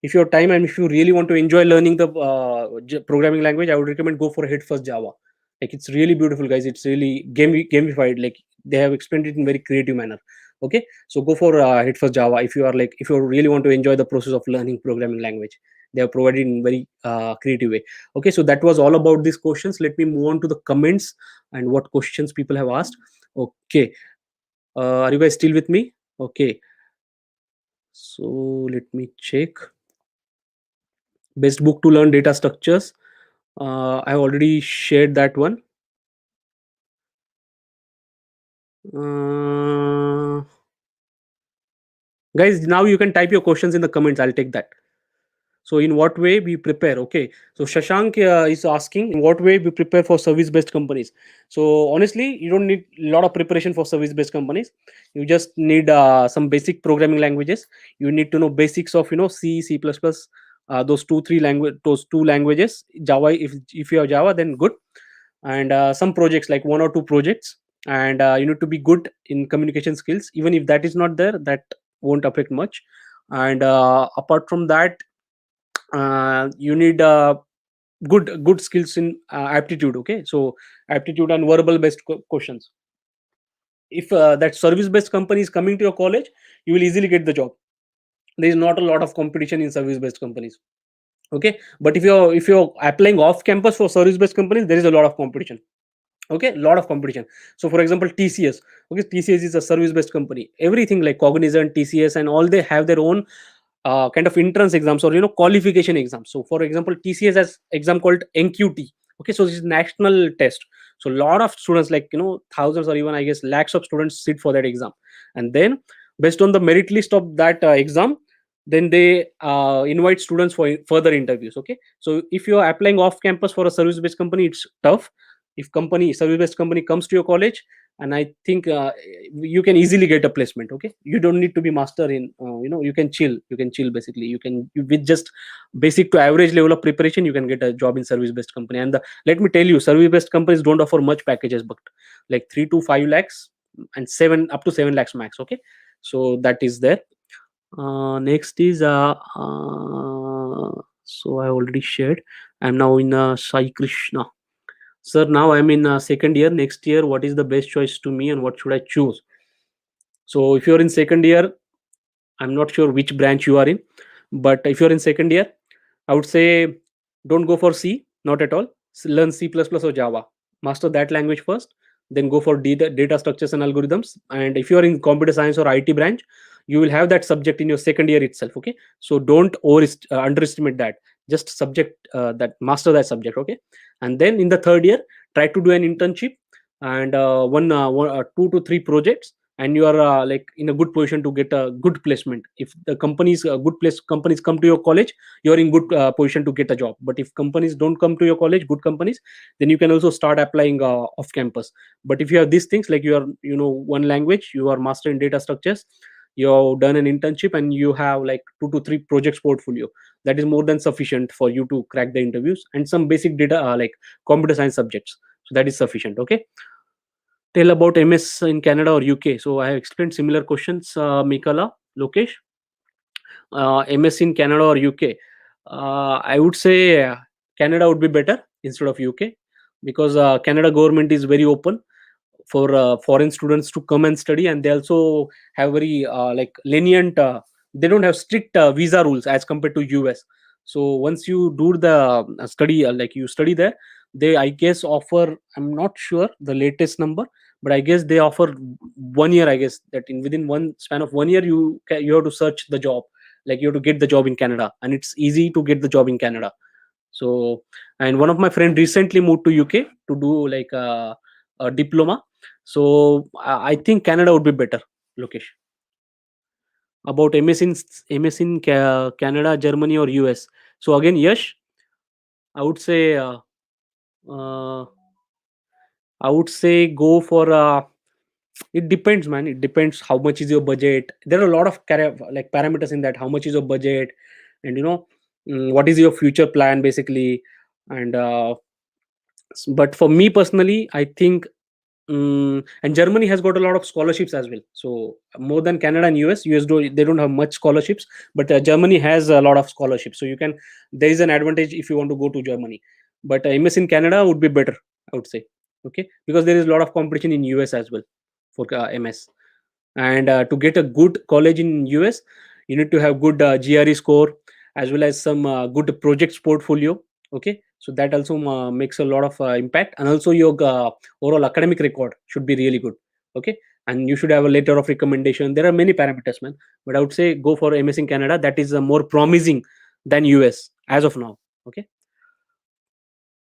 and if you really want to enjoy learning the programming language, I would recommend go for Head First Java. Like, it's really beautiful, guys. It's really gamified. Like, they have explained it in very creative manner. Okay, so go for Head First Java if you are like, if you really want to enjoy the process of learning programming language. They have provided in very creative way. Okay, so that was all about these questions. Let me move on to the comments and what questions people have asked. Okay, are you guys still with me? Okay, so let me check. Best book to learn data structures. I already shared that one. Uh, Guys, now you can type your questions in the comments. I'll take that. So, in what way we prepare? Okay. So, Shashank is asking, in what way we prepare for service-based companies. So, honestly, you don't need a lot of preparation for service-based companies. You just need some basic programming languages. You need to know basics of, C, C++, those two languages. Java, if you have Java, then good. And some projects, like one or two projects. And you need to be good in communication skills. Even if that is not there, that won't affect much. And apart from that, You need good skills in aptitude. Okay, so aptitude and verbal based questions. If that service based company is coming to your college, you will easily get the job. There is not a lot of competition in service based companies. Okay, but if you're applying off campus for service based companies, there is a lot of competition. Okay, lot of competition. So for example, TCS. Okay, TCS is a service based company. Everything like Cognizant, TCS, and all, they have their own kind of entrance exams, or qualification exams. So for example, TCS has exam called NQT. Okay, so this is national test. So a lot of students, like thousands, or even I guess lakhs of students sit for that exam. And then based on the merit list of that exam, then they invite students for further interviews. Okay, so if you are applying off campus for a service based company, it's tough. If service based company comes to your college, and I think you can easily get a placement. Okay, you don't need to be master in you can chill basically. With just basic to average level of preparation, you can get a job in service based company. And let me tell you, service based companies don't offer much packages, but like 3 to 5 lakhs, and 7 up to 7 lakhs max. Okay, so that is there. Next is so I already shared. I'm now in Sai Krishna. Sir, now I'm in second year. Next year, what is the best choice to me, and what should I choose? So if you're in second year, I'm not sure which branch you are in, but if you're in second year, I would say don't go for C, not at all. Learn C++ or Java. Master that language first, then go for data structures and algorithms. And if you are in computer science or IT branch, you will have that subject in your second year itself. Okay, so don't underestimate that. Just subject that master that subject. Okay, and then in the third year, try to do an internship and 2 to 3 projects, and you are like in a good position to get a good placement. If the companies come to your college, you are in good position to get a job. But if companies don't come to your college, good companies, then you can also start applying off campus. But if you have these things, like you are one language, you are master in data structures, you've done an internship, and you have like 2 to 3 projects portfolio, that is more than sufficient for you to crack the interviews. And some basic data like computer science subjects, so that is sufficient. Okay, tell about MS in Canada or UK. So I have explained similar questions, Mikala, Lokesh. MS in Canada or UK. I would say Canada would be better instead of UK, because Canada government is very open for foreign students to come and study, and they also have very like lenient. They don't have strict visa rules as compared to US. So once you do the study, like you study there, they I guess offer. I'm not sure the latest number, but I guess they offer 1 year. I guess that in within one span of 1 year, you have to search the job, like you have to get the job in Canada, and it's easy to get the job in Canada. So, and one of my friend recently moved to UK to do like a diploma. So I think Canada would be better. Lokesh, about MS in Canada, Germany, or US. So again, Yash, I would say uh, I would say go for it depends, man. It depends how much is your budget. There are a lot of like parameters in that. How much is your budget, and what is your future plan basically. And but for me personally, I think and Germany has got a lot of scholarships as well. So more than Canada and they don't have much scholarships, but Germany has a lot of scholarships. So there is an advantage if you want to go to Germany. But MS in Canada would be better, I would say. Okay, because there is a lot of competition in US as well for MS. And to get a good college in US, you need to have good GRE score, as well as some good projects portfolio. Okay, so that also makes a lot of impact. And also your overall academic record should be really good. Okay, and you should have a letter of recommendation. There are many parameters, man, but I would say go for MS in Canada. That is more promising than US as of now. Okay,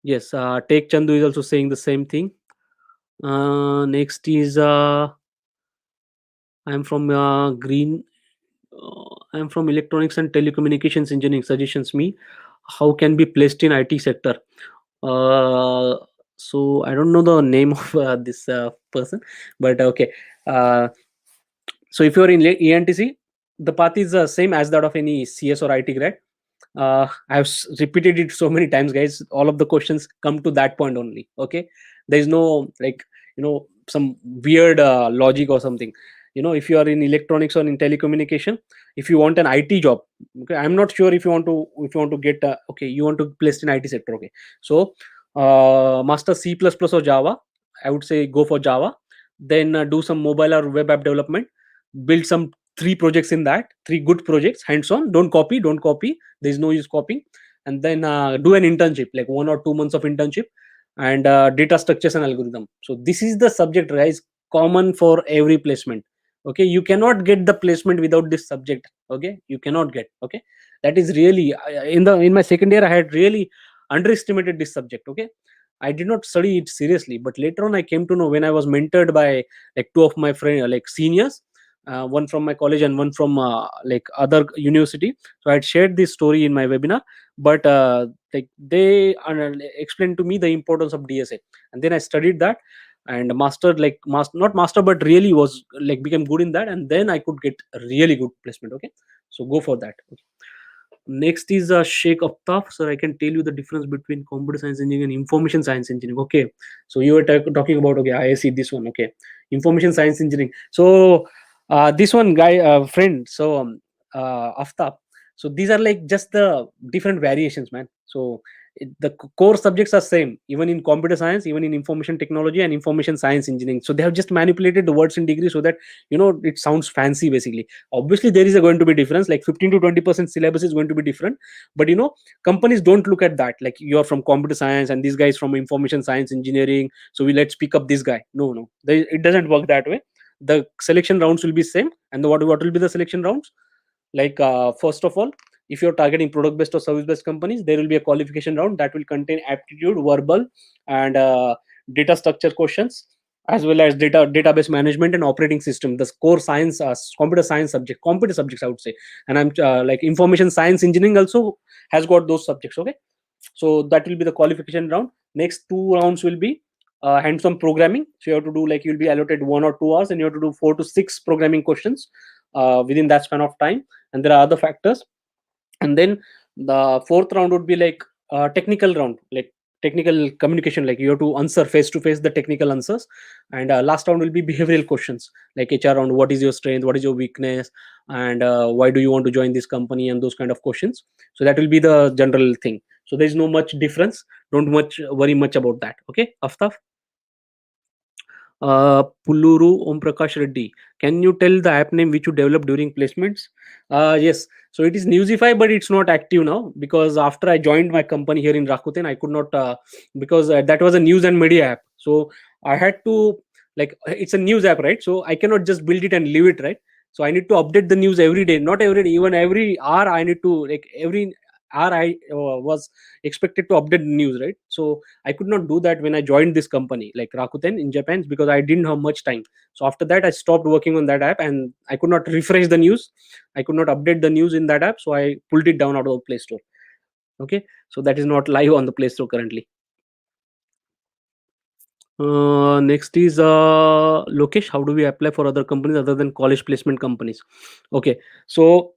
yes, Take Chandu is also saying the same thing. Next is I'm from Green. I'm from electronics and telecommunications engineering. Suggestions me how can be placed in IT sector. Uh, so I don't know the name of this person, but okay. Uh, so if you're in ENTC, the path is the same as that of any CS or IT grad. I've repeated it so many times, guys. All of the questions come to that point only. Okay, there is no like some weird logic or something. if you are in electronics or in telecommunication, if you want an IT job, okay, I'm not sure if you want to get okay, you want to place in IT sector, okay. So master C++ or Java, I would say go for Java. Then do some mobile or web app development, build some three projects in that, three good projects, hands on, don't copy, there's no use copying. And then do an internship, like 1 or 2 months of internship, and data structures and algorithm. So this is the subject, guys, common for every placement. Okay, you cannot get the placement without this subject. Okay, you cannot get. Okay, that is really in my second year I had really underestimated this subject. Okay, I did not study it seriously, but later on I came to know when I was mentored by like two of my friends, like seniors, one from my college and one from like other university. So I had shared this story in my webinar, but like they explained to me the importance of DSA, and then I studied that and mastered, like not master, but really was like became good in that, and then I could get a really good placement. Okay, so go for that. Okay. Next is Sheikh Aftaf. Sir, I can tell you the difference between computer science engineering and information science engineering. Okay, so you were talking about, okay, I see this one. Okay, information science engineering. So this one guy, friend. So Aftaf. So these are like just the different variations, man. So the core subjects are same, even in computer science, even in information technology and information science engineering. So they have just manipulated the words in degree so that it sounds fancy, basically. Obviously there is going to be difference, like 15 to 20% syllabus is going to be different, but companies don't look at that, like you are from computer science and this guy is from information science engineering, so let's pick up this guy. No, it doesn't work that way. The selection rounds will be same, and what will be the selection rounds? Like first of all, if you're targeting product based or service based companies, there will be a qualification round that will contain aptitude, verbal, and data structure questions, as well as database management and operating system, the core science, computer science computer subjects, I would say. And I'm like information science engineering also has got those subjects. Okay, so that will be the qualification round. Next two rounds will be hands-on programming. So you have to do, like, you'll be allotted 1 or 2 hours and you have to do 4 to 6 programming questions within that span of time. And there are other factors. And then the fourth round would be like technical round, like technical communication, like you have to answer face to face the technical answers. And last round will be behavioral questions, like HR round, what is your strength, what is your weakness, and why do you want to join this company, and those kind of questions. So that will be the general thing. So there is no much difference, don't much worry much about that. Okay, Aftaf. Pulluru Om Prakash Reddy. Can you tell the app name which you developed during placements? Yes. So it is Newsify, but it's not active now because after I joined my company here in Rakuten, I could not, because that was a news and media app. So I had to, like, it's a news app, right? So I cannot just build it and leave it, right? So I need to update the news every day, not every day, even every hour. I need to, like, every hour I was expected to update the news, right? So I could not do that when I joined this company, like Rakuten in Japan, because I didn't have much time. So after that, I stopped working on that app, and I could not refresh the news. I could not update the news in that app, so I pulled it down out of the Play Store. Okay, so that is not live on the Play Store currently. Next is Lokesh. How do we apply for other companies other than college placement companies? Okay, so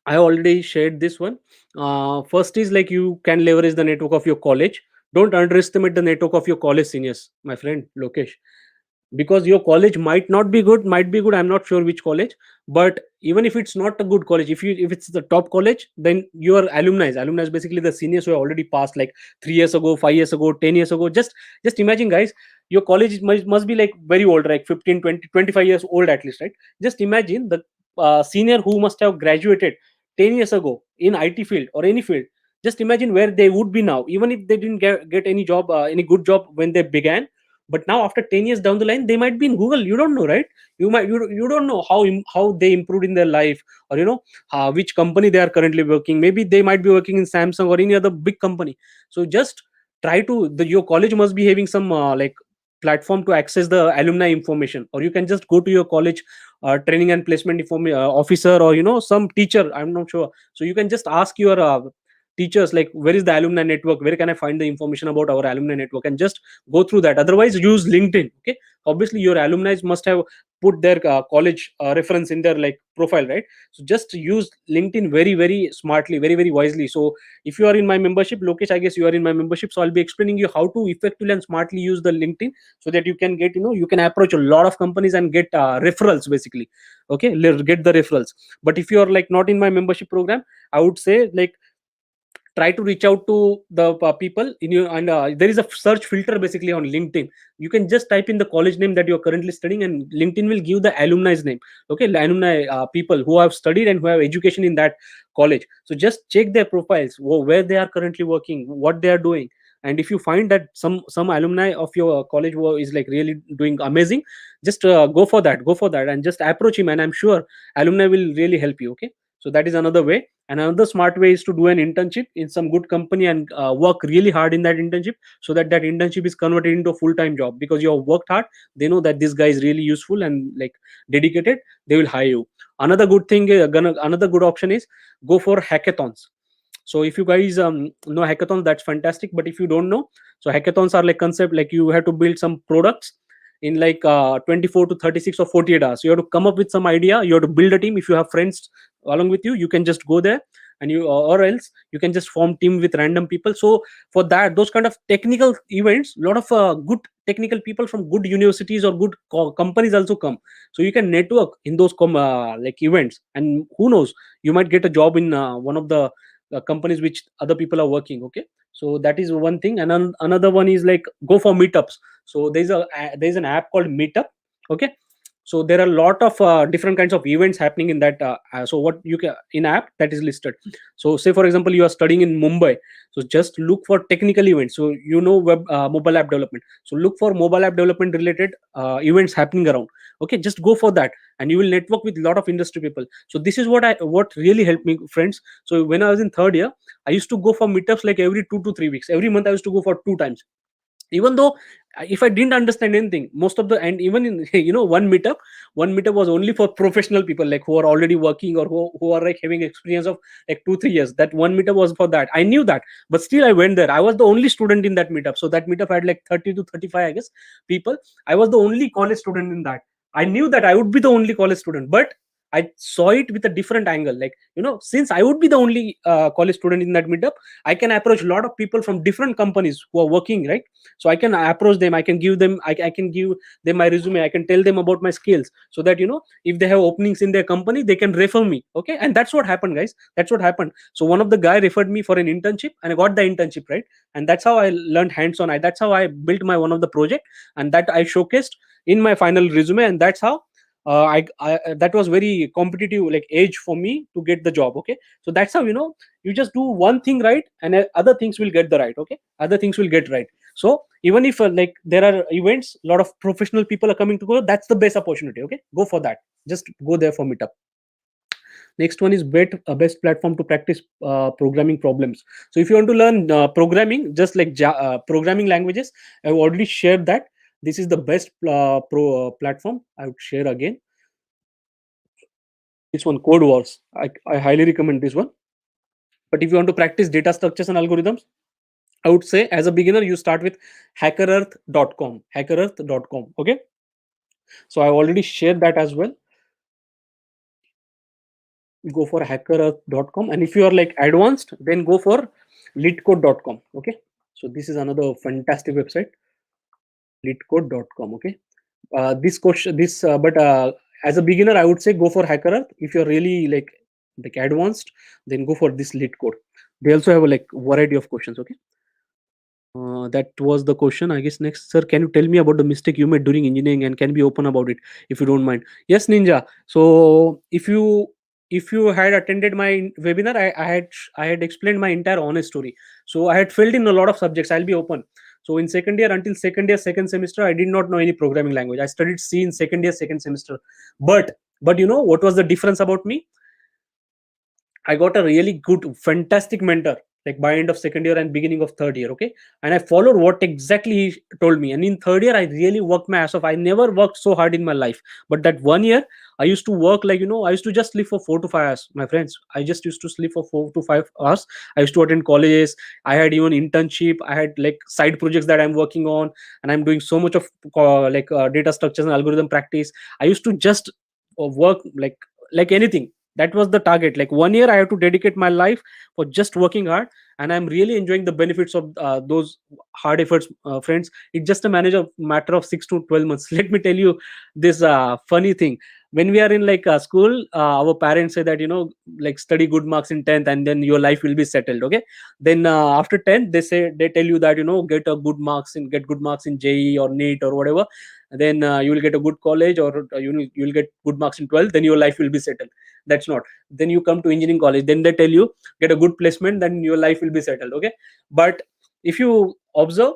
I already shared this one. First is, like, you can leverage the network of your college. Don't underestimate the network of your college seniors, my friend Lokesh, because your college might not be good, might be good, I'm not sure which college. But even if it's not a good college, if it's the top college, then your alumni is basically the seniors who have already passed, like 3 years ago, 5 years ago, 10 years ago. Just imagine, guys, your college must be like very old, like 15, 20, 25 years old at least, right? Just imagine the senior who must have graduated 10 years ago in IT field or any field. Just imagine where they would be now, even if they didn't get any job, any good job when they began. But now after 10 years down the line, they might be in Google. You don't know, right? You don't know how they improved in their life, or which company they are currently working. Maybe they might be working in Samsung or any other big company. So just try to, your college must be having some like platform to access the alumni information, or you can just go to your college training and placement officer, or some teacher, I'm not sure. So you can just ask your teachers, like where is the alumni network, where can I find the information about our alumni network, and just go through that. Otherwise, use LinkedIn. Okay, obviously your alumni must have put their college reference in their like profile, right? So just use LinkedIn very very smartly, very very wisely. So if you are in my membership, Lokesh, I guess you are in my membership, so I'll be explaining you how to effectively and smartly use the LinkedIn, so that you can get, you can approach a lot of companies and get referrals basically. Okay, get the referrals. But if you are like not in my membership program, I would say like try to reach out to the people in you. And there is a search filter basically on LinkedIn. You can just type in the college name that you're currently studying, and LinkedIn will give the alumni's name. Okay, the alumni people who have studied and who have education in that college. So just check their profiles, where they are currently working, what they are doing. And if you find that some alumni of your college is like really doing amazing, just go for that and just approach him, and I'm sure alumni will really help you. Okay, so that is another way. And another smart way is to do an internship in some good company and work really hard in that internship, so that that internship is converted into a full-time job. Because you have worked hard, they know that this guy is really useful and like dedicated, they will hire you. Another good thing, another good option is go for hackathons. So if you guys know hackathons, that's fantastic. But if you don't know, so hackathons are like concept like you have to build some products in like 24 to 36 or 48 hours. You have to come up with some idea, you have to build a team. If you have friends along with you, you can just go there, and you, or else you can just form team with random people. So for that, those kind of technical events, a lot of good technical people from good universities or good companies also come. So you can network in those like events, and who knows, you might get a job in one of the companies which other people are working. Okay, so that is one thing. And another one is like go for meetups. So there's an app called Meetup. Okay, so there are a lot of different kinds of events happening in that so what you can in app that is listed. So say for example you are studying in Mumbai, so just look for technical events. So web mobile app development, so look for mobile app development related events happening around. Okay, just go for that, and you will network with a lot of industry people. So this is what really helped me, friends. So when I was in third year, I used to go for meetups like every 2 to 3 weeks. Every month I used to go for 2 times. Even though if I didn't understand anything, most of the, and even in one meetup was only for professional people, like who are already working, or who are like having experience of like 2 3 years. That one meetup was for that, I knew that. But still I went there. I was the only student in that meetup. So that meetup had like 30 to 35, I guess, people. I was the only college student in that. I knew that I would be the only college student, but I saw it with a different angle. Like, since I would be the only college student in that meetup, I can approach a lot of people from different companies who are working, right? So I can approach them, I can give them, I can give them my resume, I can tell them about my skills, so that if they have openings in their company, they can refer me. Okay, and that's what happened, guys. That's what happened. So one of the guy referred me for an internship, and I got the internship, right? And that's how I learned hands on. That's how I built my one of the project, and that I showcased in my final resume. And that's how that was very competitive like age for me to get the job. Okay, so that's how you just do one thing right, and other things will get the right. Okay, other things will get right. So even if like there are events, a lot of professional people are coming to go, that's the best opportunity. Okay, go for that. Just go there for meetup. Next one is best platform to practice programming problems. So if you want to learn programming, just like programming languages, I've already shared that. This is the best platform. I would share again. This one, Code Wars. I highly recommend this one. But if you want to practice data structures and algorithms, I would say as a beginner, you start with hackerearth.com. Hackerearth.com. Okay. So I already shared that as well. Go for hackerearth.com. And if you are like advanced, then go for leetcode.com. Okay. So this is another fantastic website, leetcode.com. Okay. This question, but as a beginner, I would say go for HackerEarth. If you're really like advanced, then go for this LeetCode. They also have a like variety of questions. Okay. That was the question, I guess. Next, sir, can you tell me about the mistake you made during engineering, and can be open about it if you don't mind? Yes, Ninja. So if you had attended my webinar, I had explained my entire honest story. So I had failed in a lot of subjects. I'll be open. So in second year, until second year, second semester, I did not know any programming language. I studied C in second year, second semester. But what was the difference about me? I got a really good, fantastic mentor. like by end of second year and beginning of third year. Okay, and I followed what exactly he told me, and in third year I really worked my ass off. I never worked so hard in my life, but that one year I used to work like, I used to just sleep for 4 to 5 hours, my friends. I just used to sleep for 4 to 5 hours. I used to attend colleges. I had even internship. I had like side projects that I'm working on, and I'm doing so much of data structures and algorithm practice. I used to just work like anything. That was the target. Like one year I have to dedicate my life for just working hard, and I'm really enjoying the benefits of those hard efforts, friends. It's just a matter of 6 to 12 months. Let me tell you this funny thing. When we are in like school, our parents say that, like study good marks in 10th and then your life will be settled. Okay, then after 10th they tell you that, get good marks in JE or NEET or whatever, then you will get a good college, or you will get good marks in 12th, then your life will be settled. That's not. Then you come to engineering college, then they tell you get a good placement, then your life will be settled. Okay, but if you observe,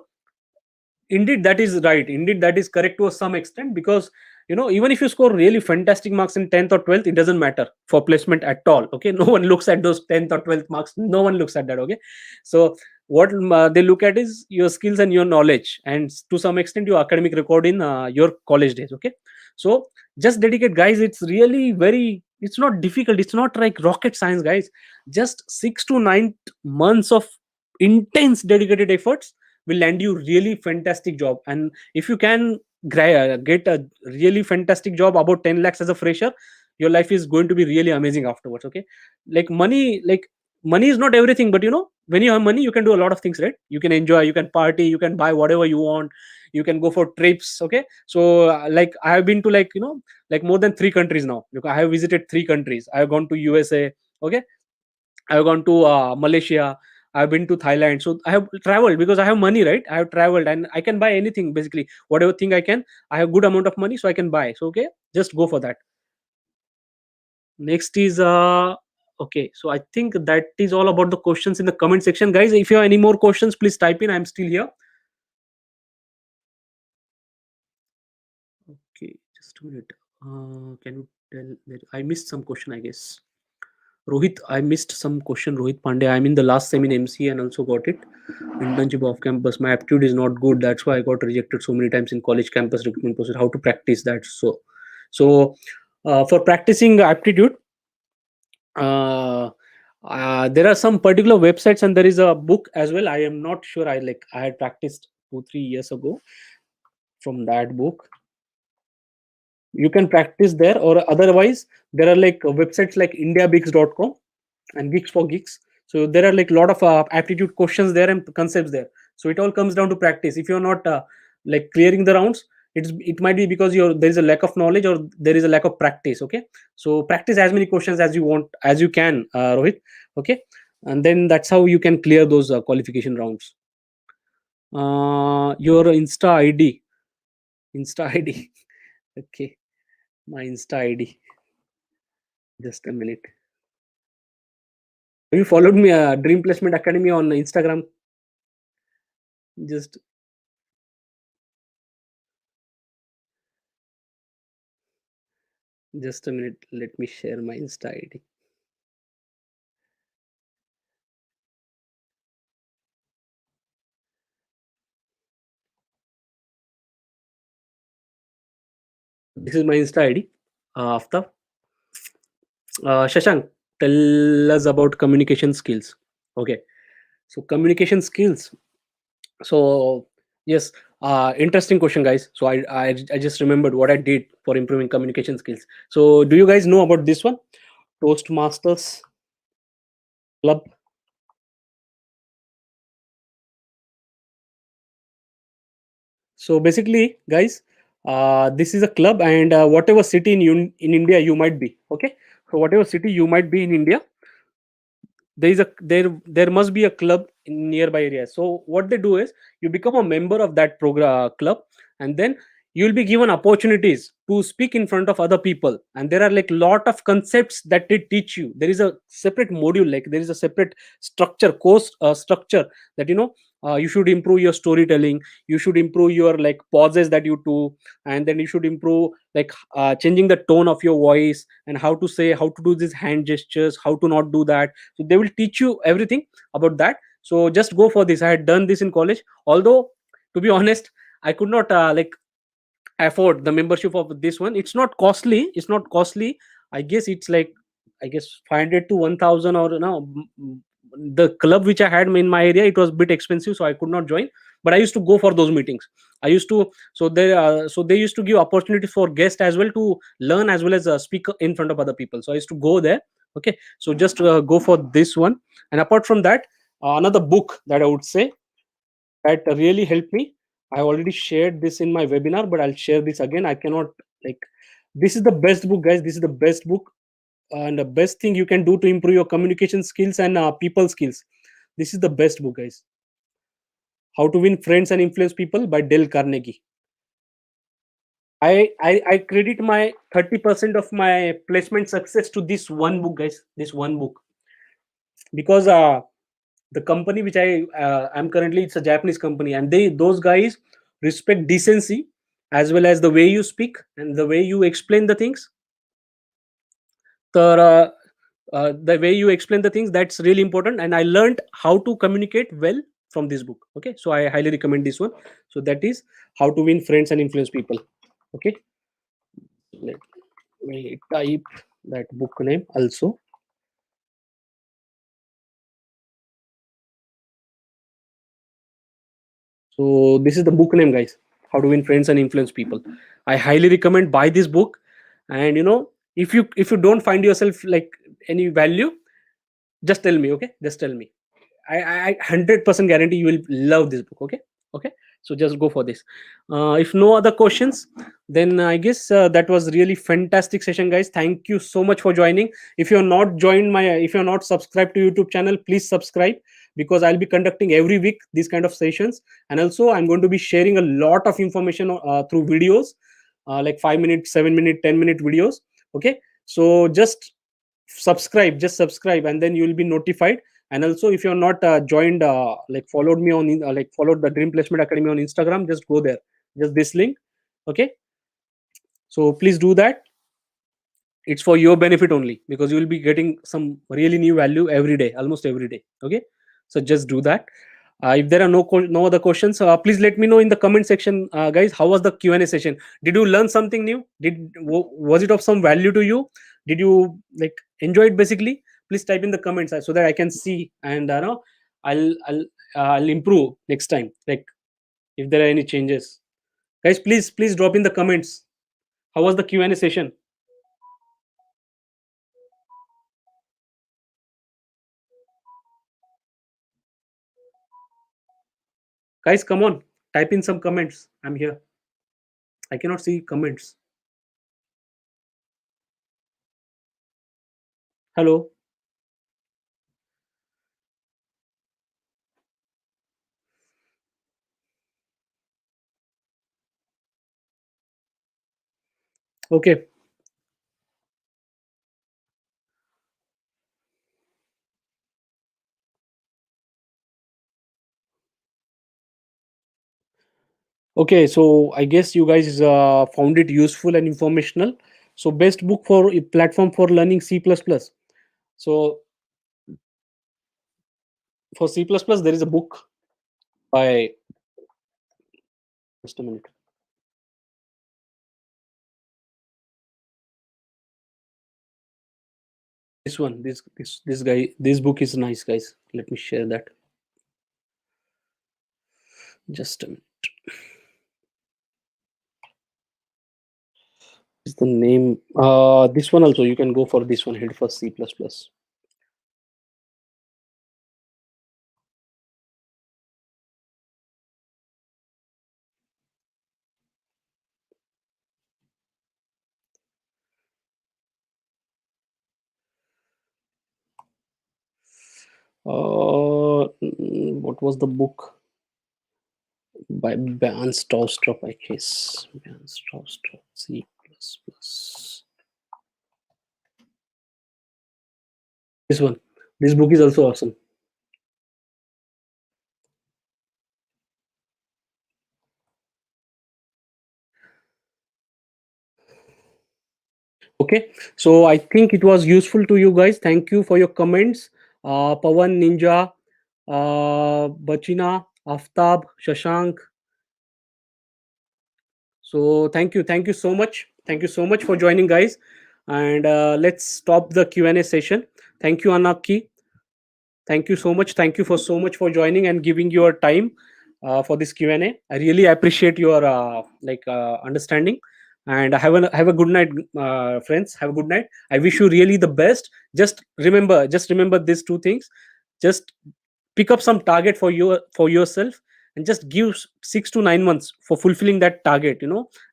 indeed that is right, indeed that is correct to some extent, because even if you score really fantastic marks in 10th or 12th, it doesn't matter for placement at all. Okay, no one looks at those 10th or 12th marks, no one looks at that. Okay, so what they look at is your skills and your knowledge, and to some extent your academic record in your college days. Okay, so just dedicate, guys. It's really very, it's not difficult, it's not like rocket science, guys. Just 6 to 9 months of intense dedicated efforts will land you really fantastic job. And if you can get a really fantastic job about 10 lakhs as a fresher, your life is going to be really amazing afterwards. Okay, like money is not everything, but when you have money you can do a lot of things, right? You can enjoy, you can party, you can buy whatever you want, you can go for trips. Okay, so like I have been to like more than 3 countries now. Look, I have visited 3 countries. I have gone to USA. Okay, I've gone to Malaysia. I've been to Thailand. So I have traveled because I have money, right? I have traveled and I can buy anything basically. Whatever thing I can, I have good amount of money, so I can buy. So okay, just go for that. Next is okay. So I think that is all about the questions in the comment section, guys. If you have any more questions, please type in. I'm still here. Okay, just a minute. Can you tell that I missed some question? I guess. Rohit, I missed some question. Rohit Pandey. I'm in the last sem in MC and also got it. Internship off campus. My aptitude is not good. That's why I got rejected so many times in college campus recruitment process. How to practice that? So for practicing aptitude, uh, there are some particular websites and there is a book as well. I am not sure. I had practiced 2 3 years ago from that book. You can practice there, or otherwise there are like websites like indiabigs.com and Geeks for Geeks. So there are like a lot of aptitude questions there and concepts there. So it all comes down to practice. If you're not like clearing the rounds, it might be because there is a lack of knowledge or there is a lack of practice. Okay, so practice as many questions as you want, as you can, Rohit. Okay, and then that's how you can clear those qualification rounds. Your Insta ID. Okay, my Insta ID. Just a minute. Have you followed me, Dream Placement Academy on Instagram? Just Just a minute. Let me share my Insta ID. This is my Insta ID. After Shashank, tell us about communication skills. Okay, so communication skills. So yes, interesting question, guys. So I just remembered what I did for improving communication skills. So do you guys know about this one? Toastmasters Club. So basically, guys, this is a club, and whatever city in India you might be, okay. So whatever city you might be in India, there must be a club in nearby areas. So what they do is you become a member of that program club, and then you will be given opportunities to speak in front of other people. And there are like lot of concepts that they teach you. There is a separate module, like there is a separate structure, course structure, that you should improve your storytelling, you should improve your like pauses that you do, and then you should improve like changing the tone of your voice, and how to say, how to do these hand gestures, how to not do that. So they will teach you everything about that. So just go for this. I had done this in college, although to be honest, I could not like afford the membership of this one. It's not costly, it's not costly. I guess it's like, I guess 500 to 1000, or no, the club which I had in my area, it was a bit expensive, so I could not join. But I used to go for those meetings. I used to, so they used to give opportunity for guests as well to learn, as well as speak in front of other people. So I used to go there. Okay, so just go for this one. And apart from that, another book that I would say that really helped me. I already shared this in my webinar, but I'll share this again. I cannot like, this is the best book, guys. This is the best book, and the best thing you can do to improve your communication skills and people skills. This is the best book, guys. How to Win Friends and Influence People by Dale Carnegie. I credit my 30% of my placement success to this one book, guys. This one book, because the company which I'm currently, it's a Japanese company, and those guys respect decency, as well as the way you speak and the way you explain the things. The way you explain the things, that's really important, and I learned how to communicate well from this book. Okay, so I highly recommend this one. So that is How to Win Friends and Influence People. Okay, let me type that book name also. So this is the book name, guys. How to Win Friends and Influence People. I highly recommend buy this book. And if you don't find yourself like any value, just tell me. Okay, just tell me. I 100% guarantee you will love this book. Okay, okay. So just go for this. If no other questions, then I guess that was really fantastic session, guys. Thank you so much for joining. If you're not subscribed to YouTube channel, please subscribe, because I'll be conducting every week these kind of sessions, and also I'm going to be sharing a lot of information through videos, like 5 minute, 7 minute, 10 minute videos. Okay, so just subscribe, and then you will be notified. And also, if you're not joined, like followed me on like followed the Dream Placement Academy on Instagram, just go there, just this link. Okay, so please do that. It's for your benefit only, because you will be getting some really new value every day, almost every day. Okay, so just do that. If there are no other questions, please let me know in the comment section, guys. How was the Q&A session? Did you learn something new? Was it of some value to you? Did you like enjoy it? Basically, please type in the comments, so that I can see, and know I'll improve next time. Like, if there are any changes, guys, please drop in the comments. How was the Q&A session? Guys, come on, type in some comments. I'm here. I cannot see comments. Hello. Okay. Okay, so I guess you guys found it useful and informational. So best book for a platform for learning C++. So for C++, there is a book by, just a minute. This one, this guy, this book is nice, guys. Let me share that. Just a minute. Is the name? This one also, you can go for this one. Head for C++. What was the book? By Ban Staustrup, I guess. Ban Staustrup, C++. This one. This book is also awesome. Okay, so I think it was useful to you guys. Thank you for your comments. Pawan, Ninja, Bachina, Aftab, Shashank. So thank you so much. Thank you so much for joining, guys. And let's stop the Q&A session. Thank you, Anaki. Thank you so much. Thank you for so much for joining and giving your time for this Q&A. I really appreciate your understanding. And have a good night, friends. Have a good night. I wish you really the best. Just remember these two things. Just pick up some target for yourself, and just give 6 to 9 months for fulfilling that target,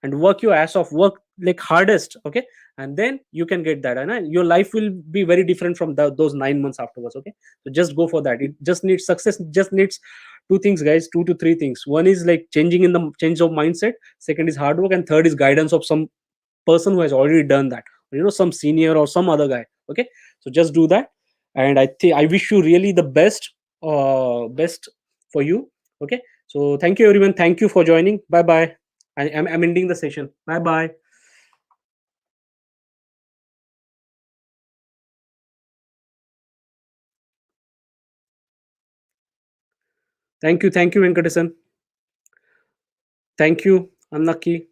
and work your ass off, work like hardest. Okay, and then you can get that, and your life will be very different from those 9 months afterwards. Okay, so just go for that. It just needs success, just needs two things, guys, 2 to 3 things. One is like change of mindset, second is hard work, and third is guidance of some person who has already done that, some senior or some other guy. Okay, so just do that. And I think I wish you really the best for you. Okay, so thank you everyone, thank you for joining. Bye bye. I'm ending the session. Bye bye. Thank you, Venkatesan. Thank you, Annaki.